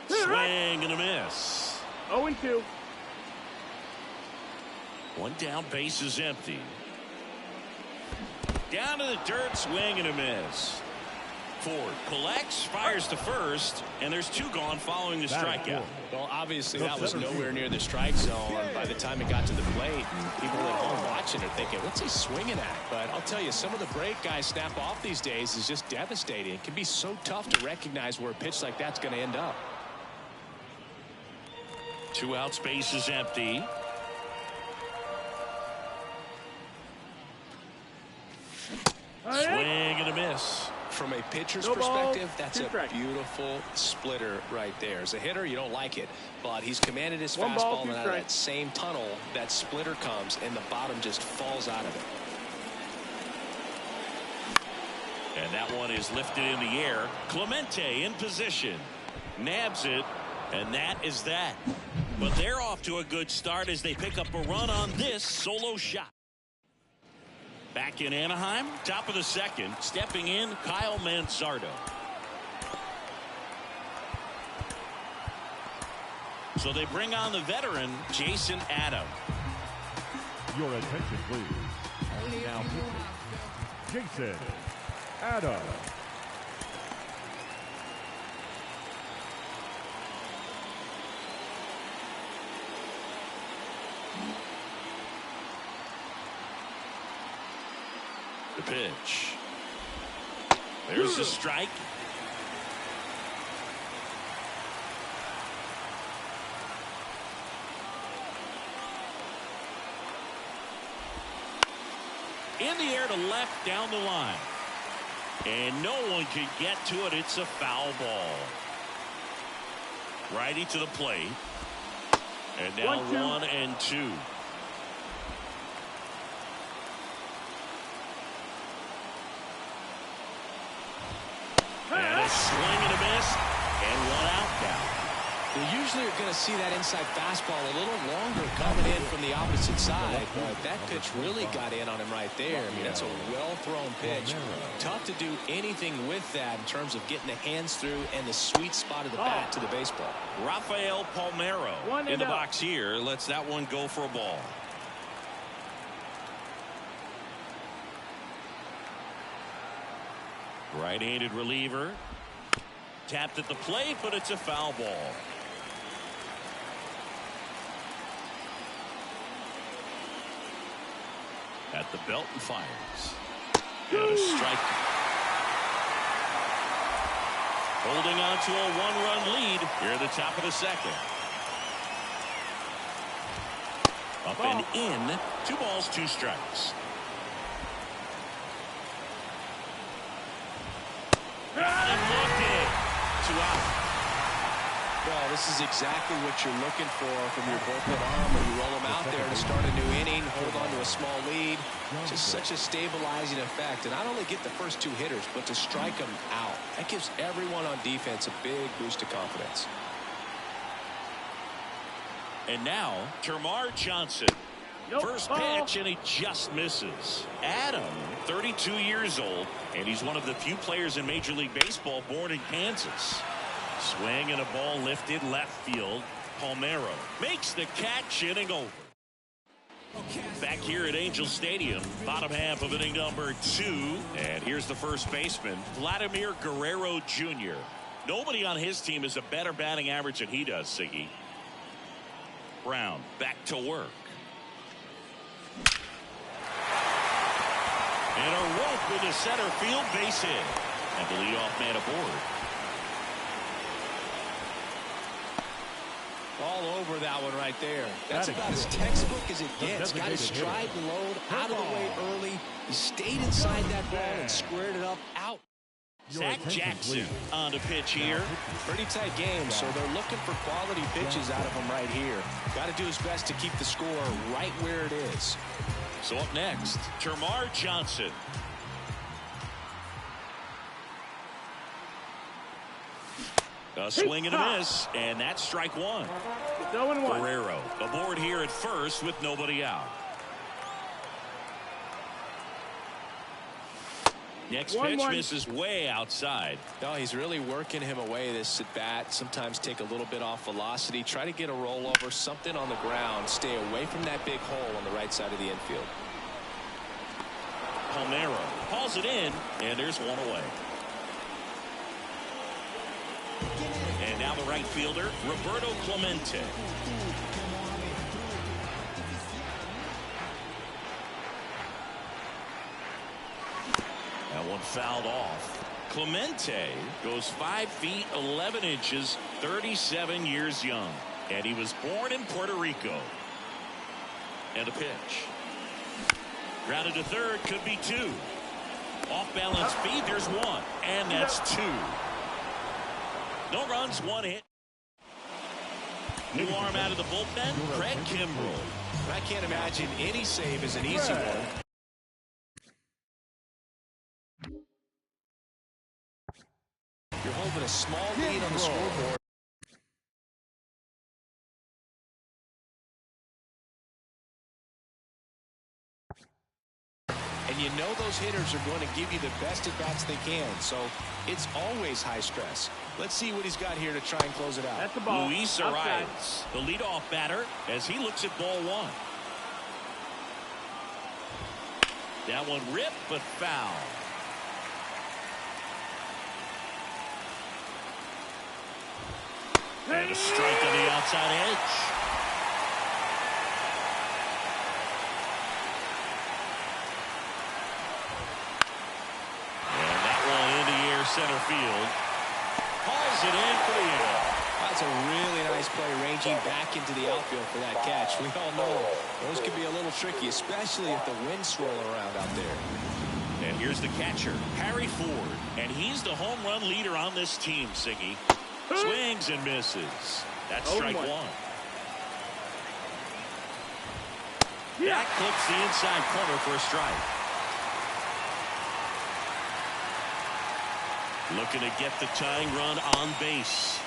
S1: Swing and a miss.
S3: 0-2.
S1: One down, base is empty. Down to the dirt, swing and a miss. Ford collects, fires to first, and there's two gone following the strikeout.
S2: Well, obviously that was nowhere near the strike zone by the time it got to the plate, and people at home watching are thinking, what's he swinging at? But I'll tell you, some of the break guys snap off these days is just devastating. It can be so tough to recognize where a pitch like that's going to end up.
S1: 2 outs, base is empty. Swing and a miss.
S2: From a pitcher's perspective, that's a beautiful splitter right there. As a hitter, you don't like it, but he's commanded his fastball, and out of that same tunnel, that splitter comes, and the bottom just falls out of it.
S1: And that one is lifted in the air. Clemente in position. Nabs it, and that is that. But they're off to a good start as they pick up a run on this solo shot. Back in Anaheim, top of the second, stepping in, Kyle Manzardo. So they bring on the veteran, Jason Adam.
S4: Your attention, please. Now, Jason Adam.
S1: The pitch. There's the strike. In the air to left down the line. And no one can get to it. It's a foul ball. Righty to the plate. And now 1-2. And a swing and a miss, and 1 out now.
S2: You usually are going to see that inside fastball a little longer coming in from the opposite side, but that pitch really got in on him right there. I mean, that's a well-thrown pitch. Tough to do anything with that in terms of getting the hands through and the sweet spot of the bat to the baseball.
S1: Rafael Palmeiro in the box here lets that one go for a ball. Right-handed reliever. Tapped at the plate, but it's a foul ball. At the belt and fires. And a strike. Holding on to a 1-run lead here at the top of the second. Up and in. 2 balls, 2 strikes. Got him looking. 2 out.
S2: Well, this is exactly what you're looking for from your bullpen arm when you roll them out there to start a new inning, hold on to a small lead. Just such a stabilizing effect. And not only get the first 2 hitters, but to strike them out. That gives everyone on defense a big boost of confidence.
S1: And now, Termarr Johnson. First pitch, and he just misses. Adam, 32 years old, and he's one of the few players in Major League Baseball born in Kansas. Swing and a ball lifted left field. Palmeiro makes the catch, inning over. Back here at Angel Stadium, bottom half of inning number 2. And here's the first baseman, Vladimir Guerrero Jr. Nobody on his team has a better batting average than he does, Siggy. Brown back to work. And a rope into center field, base hit. And the leadoff man aboard.
S2: All over that one right there. That's about as textbook as it gets. Got his stride and load out of the way early. He stayed inside that ball and squared it up out.
S1: Zach Jackson on the pitch here.
S2: Pretty tight game, so they're looking for quality pitches out of him right here. Got to do his best to keep the score right where it is.
S1: So up next, Termarr Johnson. A swing and a miss, and that's strike 1. Guerrero aboard here at first with nobody out. Next pitch misses way outside.
S2: No, he's really working him away this at bat. Sometimes take a little bit off velocity. Try to get a rollover, something on the ground. Stay away from that big hole on the right side of the infield.
S1: Palmero hauls it in, and there's one away. And now the right fielder, Roberto Clemente. That one fouled off. Clemente goes 5 feet 11 inches, 37 years young, and he was born in Puerto Rico. And a pitch. Grounded to third, could be 2. Off balance feed, there's 1, and that's 2. No runs, 1 hit. New arm out of the bullpen, Craig Kimbrell.
S2: I can't imagine any save is an easy one. You're holding a small lead on the scoreboard. And you know those hitters are going to give you the best at-bats they can, so it's always high stress. Let's see what he's got here to try and close it out.
S3: That's the ball.
S1: Luis Arias, the leadoff batter, as he looks at ball 1. That one ripped, but foul. And a strike on the outside edge. And that one in the air center field. Hauls it in for the end.
S2: That's a really nice play, ranging back into the outfield for that catch. We all know those can be a little tricky, especially if the wind's swirling around out there.
S1: And here's the catcher, Harry Ford. And he's the home run leader on this team, Siggy. Swings and misses. That's strike 1. That clips the inside corner for a strike. Looking to get the tying run on base.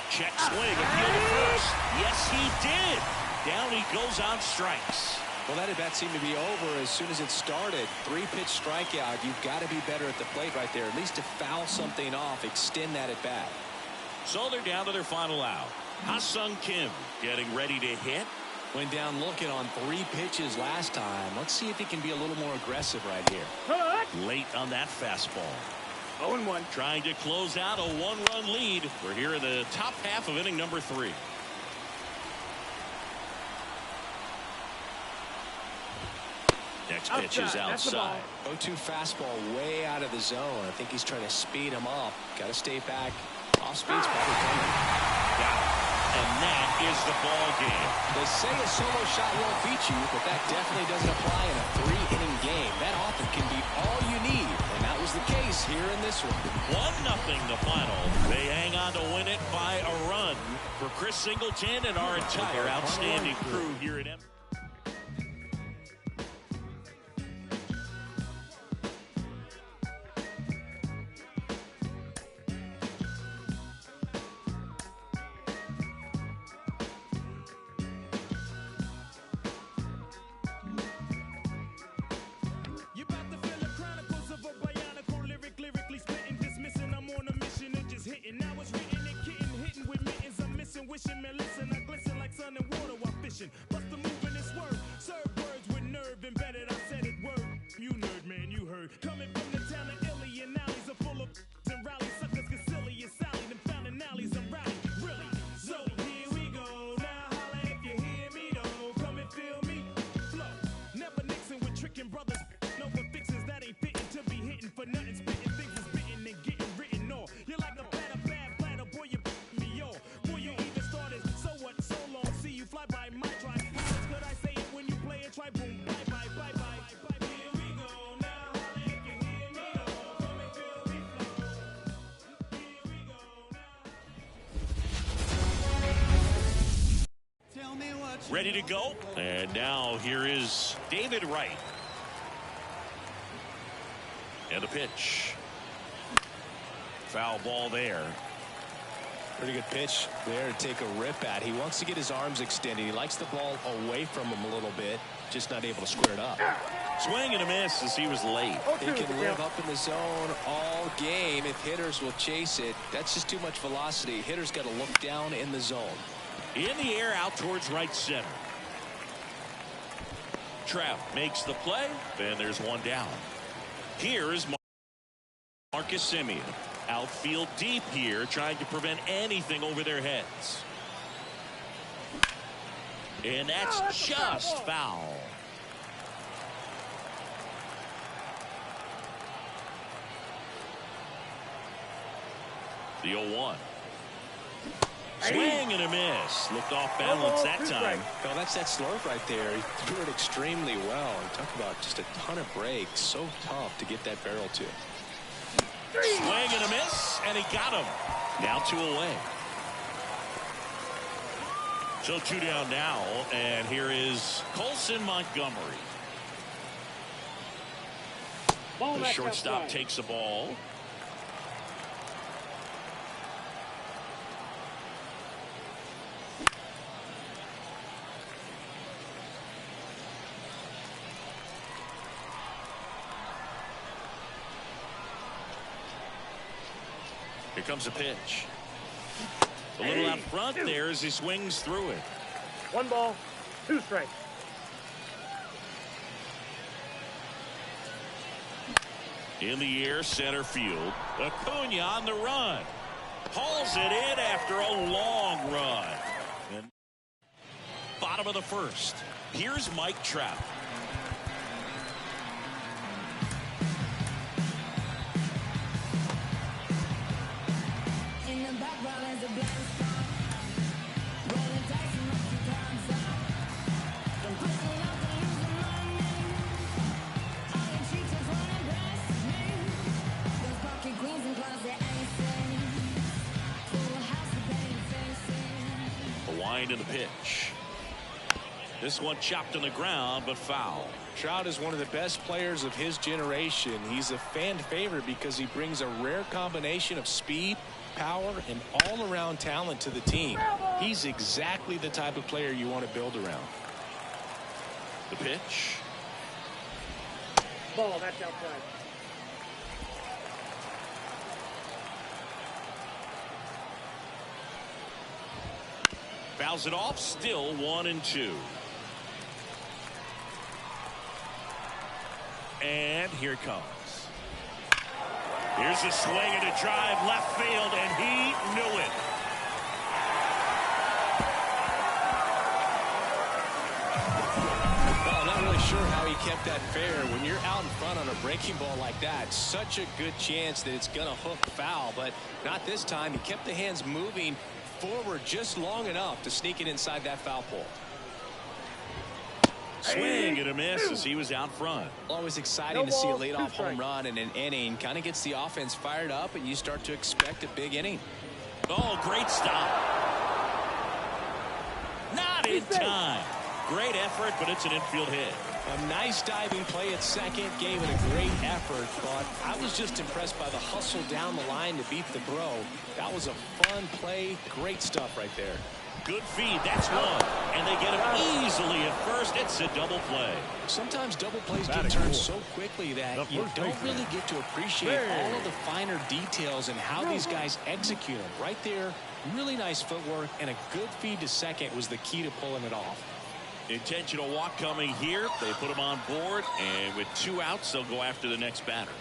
S1: Check swing, appeal to first. Yes, he did. Down he goes on strikes.
S2: Well, that at-bat seemed to be over as soon as it started. 3-pitch strikeout. You've got to be better at the plate right there. At least to foul something off, extend that at-bat.
S1: So they're down to their final out. Ha-Sung Kim getting ready to hit.
S2: Went down looking on 3 pitches last time. Let's see if he can be a little more aggressive right here.
S1: Late on that fastball.
S3: 0-1.
S1: Trying to close out a 1-run lead. We're here in the top half of inning number 3. Next pitch is outside.
S2: 0-2 fastball way out of the zone. I think he's trying to speed him up. Got to stay back. Off speed's probably coming.
S1: Got it. And that is the ball game.
S2: They say a solo shot won't beat you, but that definitely doesn't apply in a 3-inning game. That often can be all you need, and that was the case here in this one.
S1: 1-0 the final. They hang on to win it by a run. For Chris Singleton and our entire outstanding crew here at MLB.
S6: Wishing, man, listen, I glisten like sun and water while fishing. Bust the move in this word. Serve words with nerve embedded. I said it word. You nerd, man, you heard. Coming from the town of Illy and alleys are full of and rally suckers can silly and Sally. Them found alleys and rally. Really? So here we go. Now holla if you hear me though. Come and feel me. Flow. Never mixing with tricking brothers. No for fixins that ain't fitting to be hitting for nothing. Spitting things is spitting and getting written off. You're like a bad platter, boy, you me off. Boy, you even started. So what? So long. See you fly by my try. How else could I say it when you play it? Try boom. Bye bye bye bye. Here we go. Now holla if you hear me though. Come and feel me flow. Here we go now. Tell me what you
S1: Ready to go. And now here is David Wright. And the pitch. Foul ball there.
S2: Pretty good pitch there to take a rip at. He wants to get his arms extended. He likes the ball away from him a little bit, just not able to square it up.
S1: Swing and a miss as he was late.
S2: He can live up in the zone all game if hitters will chase it. That's just too much velocity. Hitters got to look down in the zone.
S1: In the air out towards right center. Trout makes the play, and there's one down. Here is Marcus Semien. Outfield deep here, trying to prevent anything over their heads. And that's just foul. The 0-1. Swing and a miss. Looked off balance that time.
S2: Well, that's that slurve right there. He threw it extremely well. And talk about just a ton of breaks. So tough to get that barrel to.
S1: Swing and a miss, and he got him. Now 2 away. So 2 down now, and here is Colson Montgomery. The shortstop takes the ball. Here comes a pitch. A little out front there as he swings through it.
S3: 1 ball, 2 strikes.
S1: In the air, center field. Acuna on the run. Hauls it in after a long run. And bottom of the first. Here's Mike Trout. To the pitch. This one chopped on the ground, but foul.
S2: Trout is one of the best players of his generation. He's a fan favorite because he brings a rare combination of speed, power, and all-around talent to the team. He's exactly the type of player you want to build around.
S1: The pitch.
S3: Ball, that's outside.
S1: Fouls it off, still 1-2. And here it comes. Here's a swing and a drive left field, and he knew it.
S2: Well, I'm not really sure how he kept that fair. When you're out in front on a breaking ball like that, such a good chance that it's going to hook foul, but not this time. He kept the hands moving forward just long enough to sneak it inside that foul pole.
S1: Swing and a miss as he was out front.
S2: Always exciting to see a leadoff home run in an inning. Kind of gets the offense fired up, and you start to expect a big inning.
S1: Oh, great stop. Not in time. Great effort, but it's an infield hit.
S2: A nice diving play at second, gave it a great effort, but I was just impressed by the hustle down the line to beat the throw. That was a fun play. Great stuff right there.
S1: Good feed, that's one. And they get him easily at first. It's a double play.
S2: Sometimes double plays get turned so quickly that you don't really get to appreciate all of the finer details and how these guys execute them. Right there, really nice footwork, and a good feed to second was the key to pulling it off.
S1: Intentional walk coming here. They put him on board, and with 2 outs, they'll go after the next batter.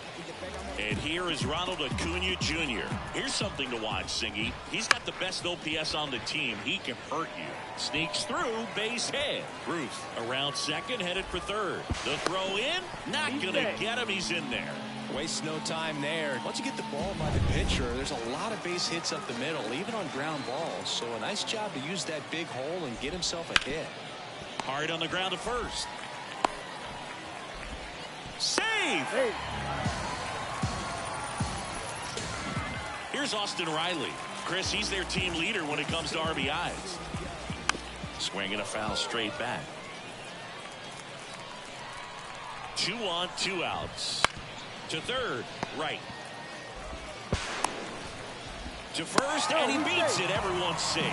S1: And here is Ronald Acuna Jr. Here's something to watch, Singy. He's got the best OPS on the team. He can hurt you. Sneaks through, base hit. Ruth around second, headed for third. The throw in, not going to get him. He's in there.
S2: Wastes no time there. Once you get the ball by the pitcher, there's a lot of base hits up the middle, even on ground balls. So a nice job to use that big hole and get himself a hit.
S1: Hard on the ground to first. Save! Here's Austin Riley. Chris, he's their team leader when it comes to RBIs. Swinging a foul straight back. 2 on, 2 outs. To third, right. To first, and he beats it. Everyone's safe.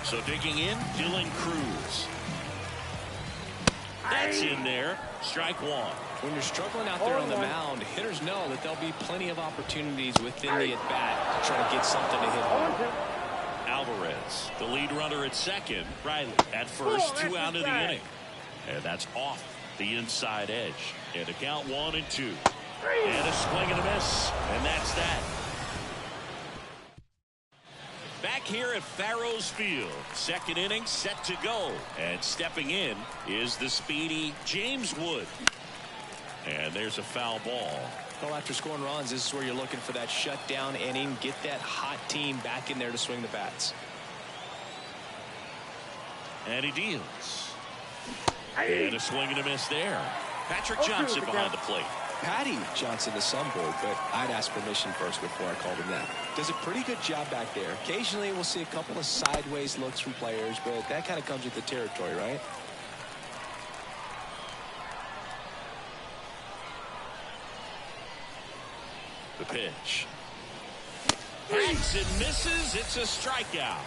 S1: So digging in, Dylan Cruz. That's in there. Strike one.
S2: When you're struggling out there on the mound, hitters know that there'll be plenty of opportunities within the at-bat to try to get something to hit home.
S1: Alvarez, the lead runner at second. Riley at first, 2 out of the inning. And that's off the inside edge. And a count 1-2. And a swing and a miss. And that's that. Back here at Farrows Field. Second inning set to go. And stepping in is the speedy James Wood. And there's a foul ball.
S2: Well, after scoring runs, this is where you're looking for that shutdown inning. Get that hot team back in there to swing the bats.
S1: And he deals. And a swing and a miss there. Patrick Johnson behind the plate.
S2: Patty Johnson to some board, but I'd ask permission first before I called him that. Does a pretty good job back there. Occasionally we'll see a couple of sideways looks from players, but that kind of comes with the territory, right?
S1: The pitch. Hacks and misses. It's a strikeout.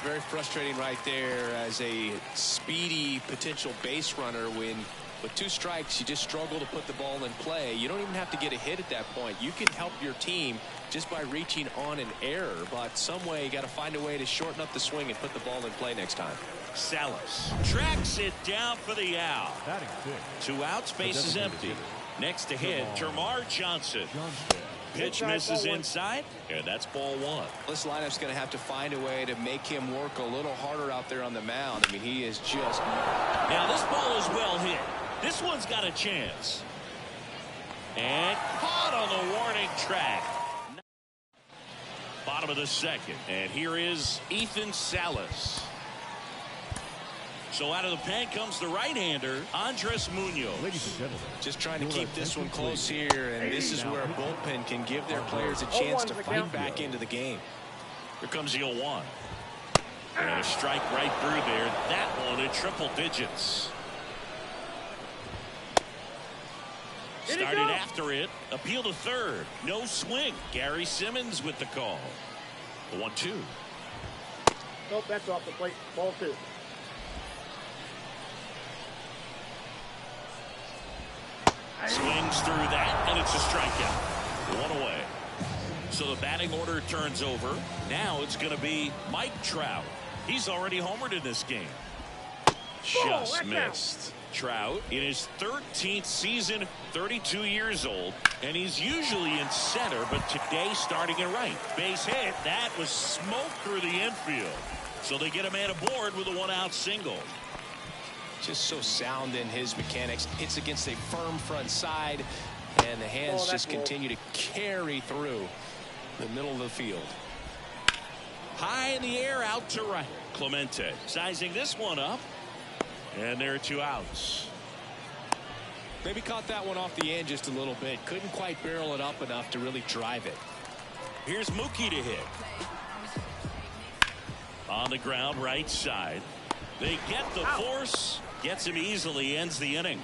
S2: Very frustrating right there as a speedy potential base runner when with 2 strikes you just struggle to put the ball in play. You don't even have to get a hit at that point. You can help your team just by reaching on an error, but some way you got to find a way to shorten up the swing and put the ball in play next time.
S1: Salas tracks it down for the out. 2 outs, base is empty. Next to hit, Termarr Johnson. Pitch misses inside, and that's ball 1.
S2: This lineup's going to have to find a way to make him work a little harder out there on the mound. I mean, he is just...
S1: Now, this ball is well hit. This one's got a chance. And caught on the warning track. Bottom of the second, and here is Ethan Salas. So out of the pen comes the right-hander, Andres Munoz.
S4: Ladies and gentlemen,
S2: just trying to keep this one close here, and this is where a bullpen can give their players a chance to fight back into the game.
S1: Here comes the 0-1. And a strike right through there. That one in triple digits. Started after it. Appeal to third. No swing. Gary Simmons with the call. The 1-2.
S3: Nope, that's off the plate. Ball 2.
S1: Swings through that, and it's a strikeout. 1 away. So the batting order turns over. Now it's going to be Mike Trout. He's already homered in this game. Just missed. Trout in his 13th season, 32 years old, and he's usually in center, but today starting at right. Base hit. That was smoke through the infield. So they get a man aboard with a 1-out single.
S2: Just so sound in his mechanics. Hits against a firm front side, and the hands just continue to carry through the middle of the field.
S1: High in the air, out to right. Clemente sizing this one up, and there are 2 outs.
S2: Maybe caught that one off the end just a little bit. Couldn't quite barrel it up enough to really drive it.
S1: Here's Mookie to hit. On the ground, right side. They get the force. Gets him easily, ends the inning.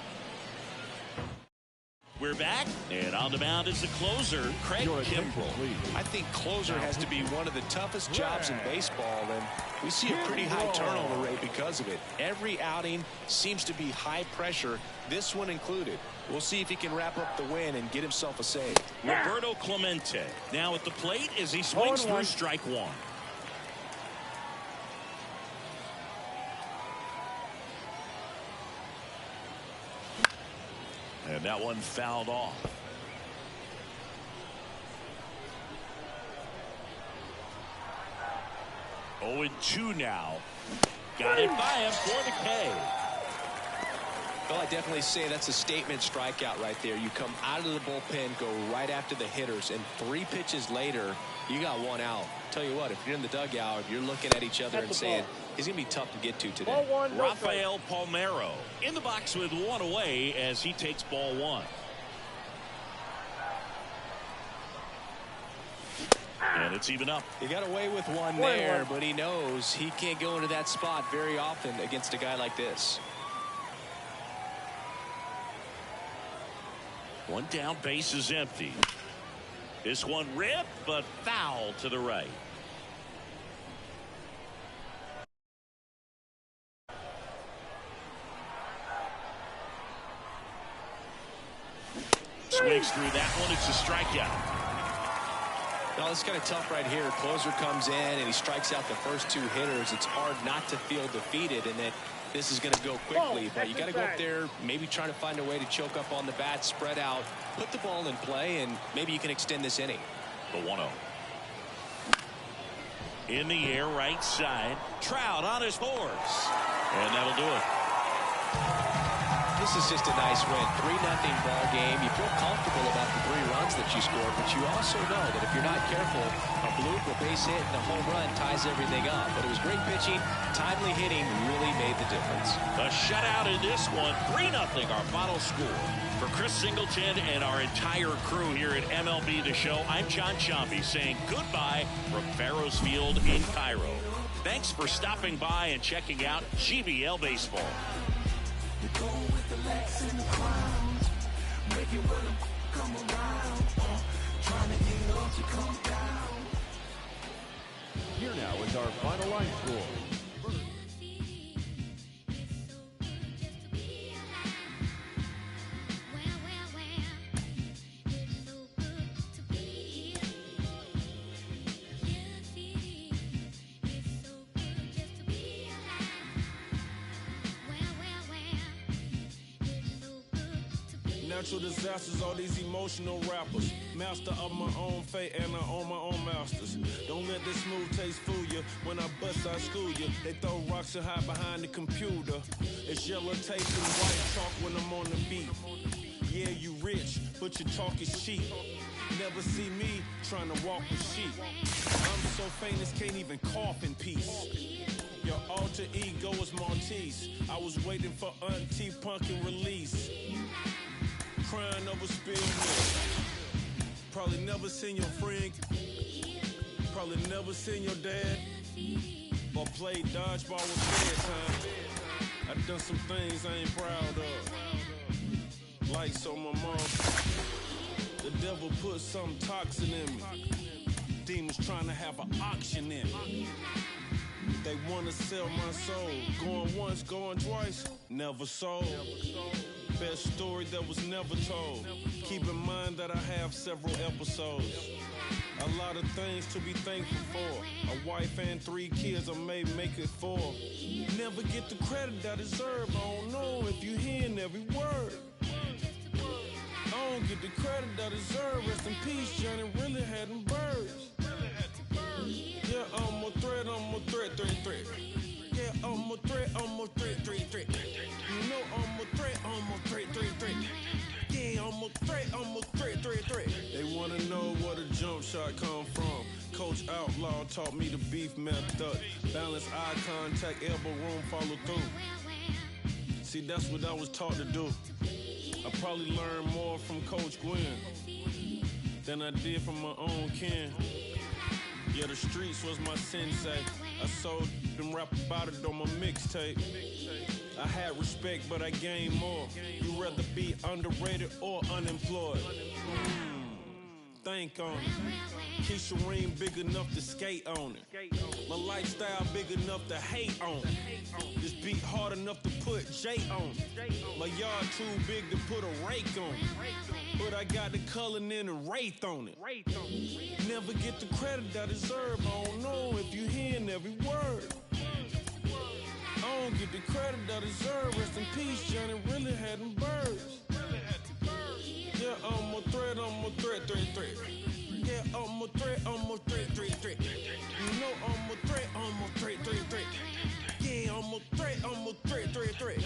S1: We're back, and on the mound is the closer, Craig Kimbrell.
S2: I think closer has to be one of the toughest jobs in baseball, and we see a pretty high turnover rate because of it. Every outing seems to be high pressure, this one included. We'll see if he can wrap up the win and get himself a save.
S1: Roberto Clemente now at the plate as he swings through strike 1. And that one fouled off. 0-2 now. Got it by him for the K.
S2: Well, I definitely say that's a statement strikeout right there. You come out of the bullpen, go right after the hitters, and 3 pitches later, you got 1 out. Tell you what, if you're in the dugout, you're looking at each other and saying, he's going to be tough to get to today.
S1: Rafael Palmeiro in the box with 1 away as he takes ball 1. And it's even up.
S2: He got away with 1 there, but he knows he can't go into that spot very often against a guy like this.
S1: 1 down, base is empty. This one ripped, but foul to the right. Swings through that one. It's a strikeout.
S2: Well, it's kind of tough right here. Closer comes in and he strikes out the first two hitters. It's hard not to feel defeated and that this is going to go quickly. But you got to go up there, maybe trying to find a way to choke up on the bat, spread out, put the ball in play, and maybe you can extend this inning.
S1: The 1-0. In the air, right side. Trout on his horse. And that'll do it.
S2: This is just a nice win. 3-0 ball game. You feel comfortable about the 3 runs that you scored, but you also know that if you're not careful, a bloop, a base hit, and a home run ties everything up. But it was great pitching. Timely hitting really made the difference.
S1: A shutout in this one. 3-0 our final score. For Chris Singleton and our entire crew here at MLB The Show, I'm John Chambi saying goodbye from Farrows Field in Cairo. Thanks for stopping by and checking out GBL Baseball.
S8: Go with the Lex and the crowns, make it when come around, trying to get up to come down.
S4: Here now is our final line score.
S6: Natural disasters, all these emotional rappers. Master of my own fate and I own my own masters. Don't let this smooth taste fool you. When I bust, I school you. They throw rocks and hide behind the computer. It's yellow tape and white chalk when I'm on the beat. Yeah, you rich, but your talk is cheap. Never see me trying to walk with sheep. I'm so famous, can't even cough in peace. Your alter ego is Maltese. I was waiting for Auntie Punkin release. Crying over spilled milk. Probably never seen your friend. Probably never seen your dad. Or played dodgeball with bedtime. I done some things I ain't proud of. Like so my mom. The devil put some toxin in me. Demons trying to have an auction in me. They wanna sell my soul. Going once, going twice, never sold. Best story that was never told. Keep in mind that I have several episodes. A lot of things to be thankful for. A wife and 3 kids, I may make it 4. Never get the credit I deserve. I don't know if you hearing every word. I don't get the credit I deserve. Rest in peace, Johnny really had them birds. Yeah, I'm a threat, threat. Yeah, I'm a threat, threat. You know I'm a threat, threat. Yeah, I'm a threat. They wanna know where the jump shot come from. Coach Outlaw taught me the beef method. Balance eye contact, elbow room, follow through. See, that's what I was taught to do. I probably learned more from Coach Gwen than I did from my own kin. Yeah, the streets was my sensei. I sold them, rap about it on my mixtape. I had respect, but I gained more. You rather be underrated or unemployed? Think on it. Keisha Ream big enough to skate on it. My lifestyle big enough to hate on it. This beat hard enough to put J on it. My yard too big to put a rake on it. But I got the Cullen and the Wraith on it. Never get the credit I deserve. I don't know if you hearing every word. I don't get the credit I deserve. Rest in peace, Johnny really had them birds. Yeah, I'm a threat, threat. Yeah, I'm a threat, threat. You know I'm a threat, threat. Yeah, I'm a threat, threat.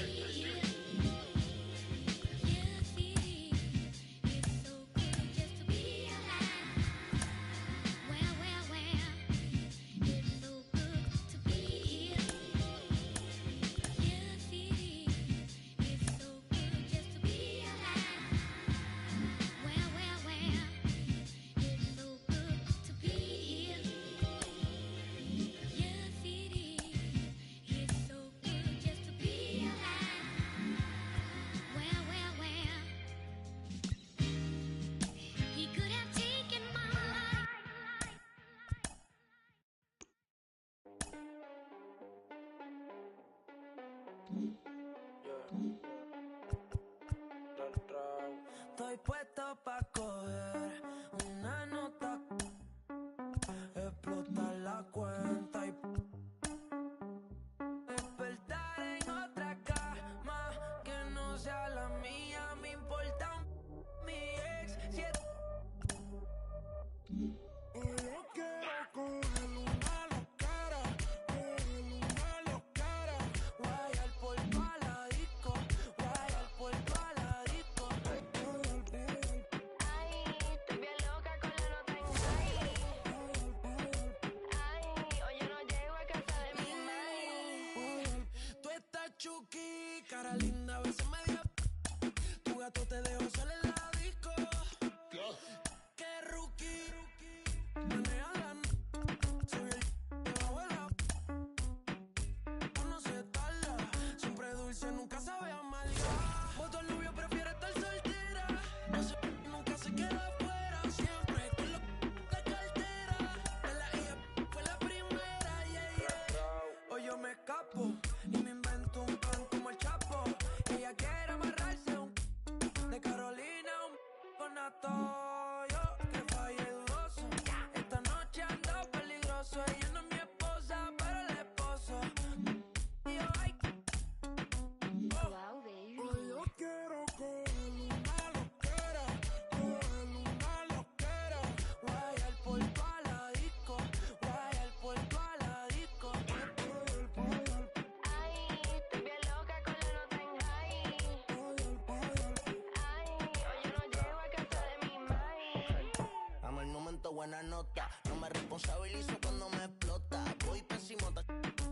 S8: Estoy puesto pa' coger una nota, explotar la cuenta y despertar en otra cama que no sea la mía. Me importa mi ex. Yo quiero coger una loquera, guayar por toda la disco, guayar por toda la disco.
S5: Ay, estoy bien loca con la nota en high. Ay, hoy yo no llego a casa de mi mai.
S8: Tú estás chuki, cara linda, a veces media. Tu gato te dejó sola en la disco. Qué rookie. Maneja la soy el debajo de la. No se tarda, siempre dulce, nunca sabe amarga. Voto el novio, prefiere estar soltera. No se, nunca se queda afuera. Siempre con lo de cartera. De la hija fue la primera, Hoy yo me escapo y me invento un plan como el Chapo. Ella quiere amarrarse de Carolina, un con Atoyo, que falle dudoso. Esta noche ando peligroso. Ella no es mi esposa, pero el esposo. Y yo, ay,
S5: Wow, baby.
S8: hoy yo quiero coger una loquera, guayar por toda la disco, guayar por toda la disco.
S5: Ay, estoy bien loca con la nota en high. Ay, hoy yo no llego a casa de mi mai.
S8: Amo el momento, buena nota. No me responsabilizo cuando me explota. Voy pésimo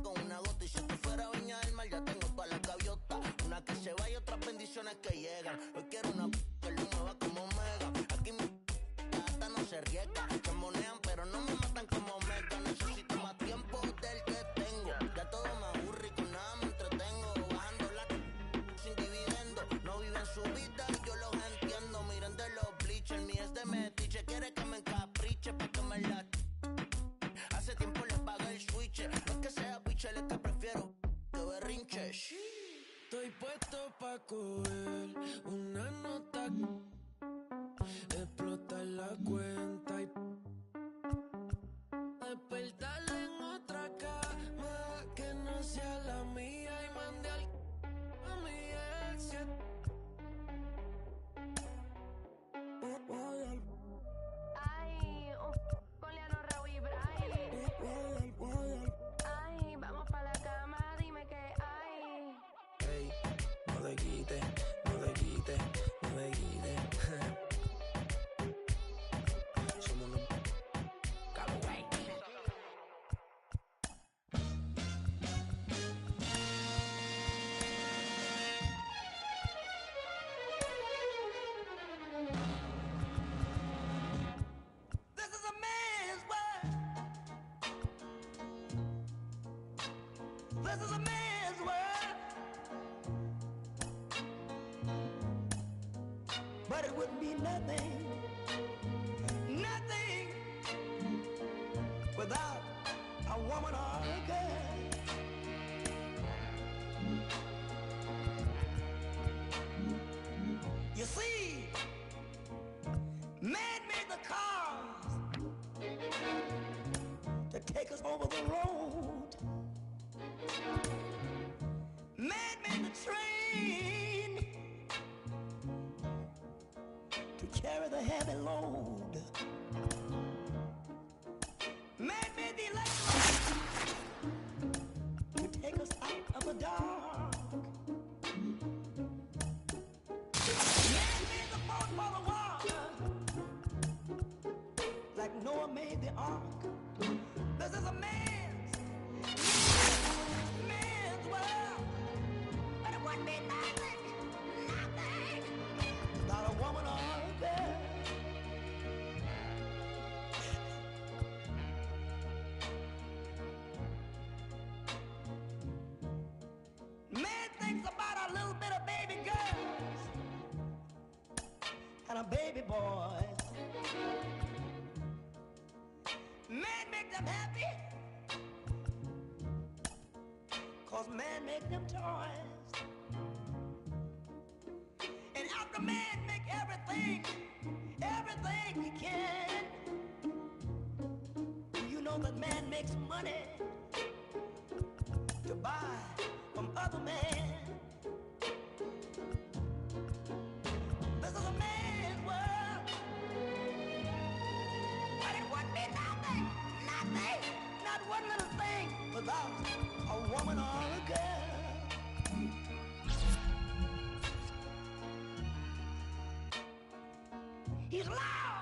S8: con una gota. Y si esto fuera Viña del Mar, ya tengo todas las gaviotas. Una que se va y otras bendiciones que llegan. Hoy quiero una que lo mueva como mega. Aquí mi gata no se riega. Chamonean, pero no me matan como mega. Necesito más tiempo del que tengo. Ya todo me aburre y con nada me entretengo. Bajando la sin dividendo. No viven su vida y yo los entiendo. Miren de los bleachers, mi es de metiche. Quiere que me encapriche pa' que me la. Hace tiempo le pagué el switch. No es que sea bicho, es que prefiero que berrinche. Estoy puesto pa' coger una nota, explotar la cuenta y despertarla en otra cama que no sea la mía y mandé a mi ex.
S5: Ay, con Leano, Raúl y Bray. Ay, vamos pa' la cama, dime qué hay.
S8: Ey, no te quites, no te quites, no te quites. Somos unos Callaway. This is a man's world. This is a man's world. But it wouldn't be nothing, nothing without a woman or a girl. You see, man made the cars to take us over the road. Man made the train to carry the heavy load. Man made the electric to take us out of the dark. Man made the boat for the water, like Noah made the ark. This is a man's world, but it wouldn't be nothing, nothing without a woman or a girl. Man thinks about a little bit of baby girls and a baby boys. Man make them happy,
S9: 'cause man make them toys. And after man make everything he can, you know that man makes money to buy from other men. This is a man's world, but it would be nothing, not one little thing without a woman or a girl. He's loud.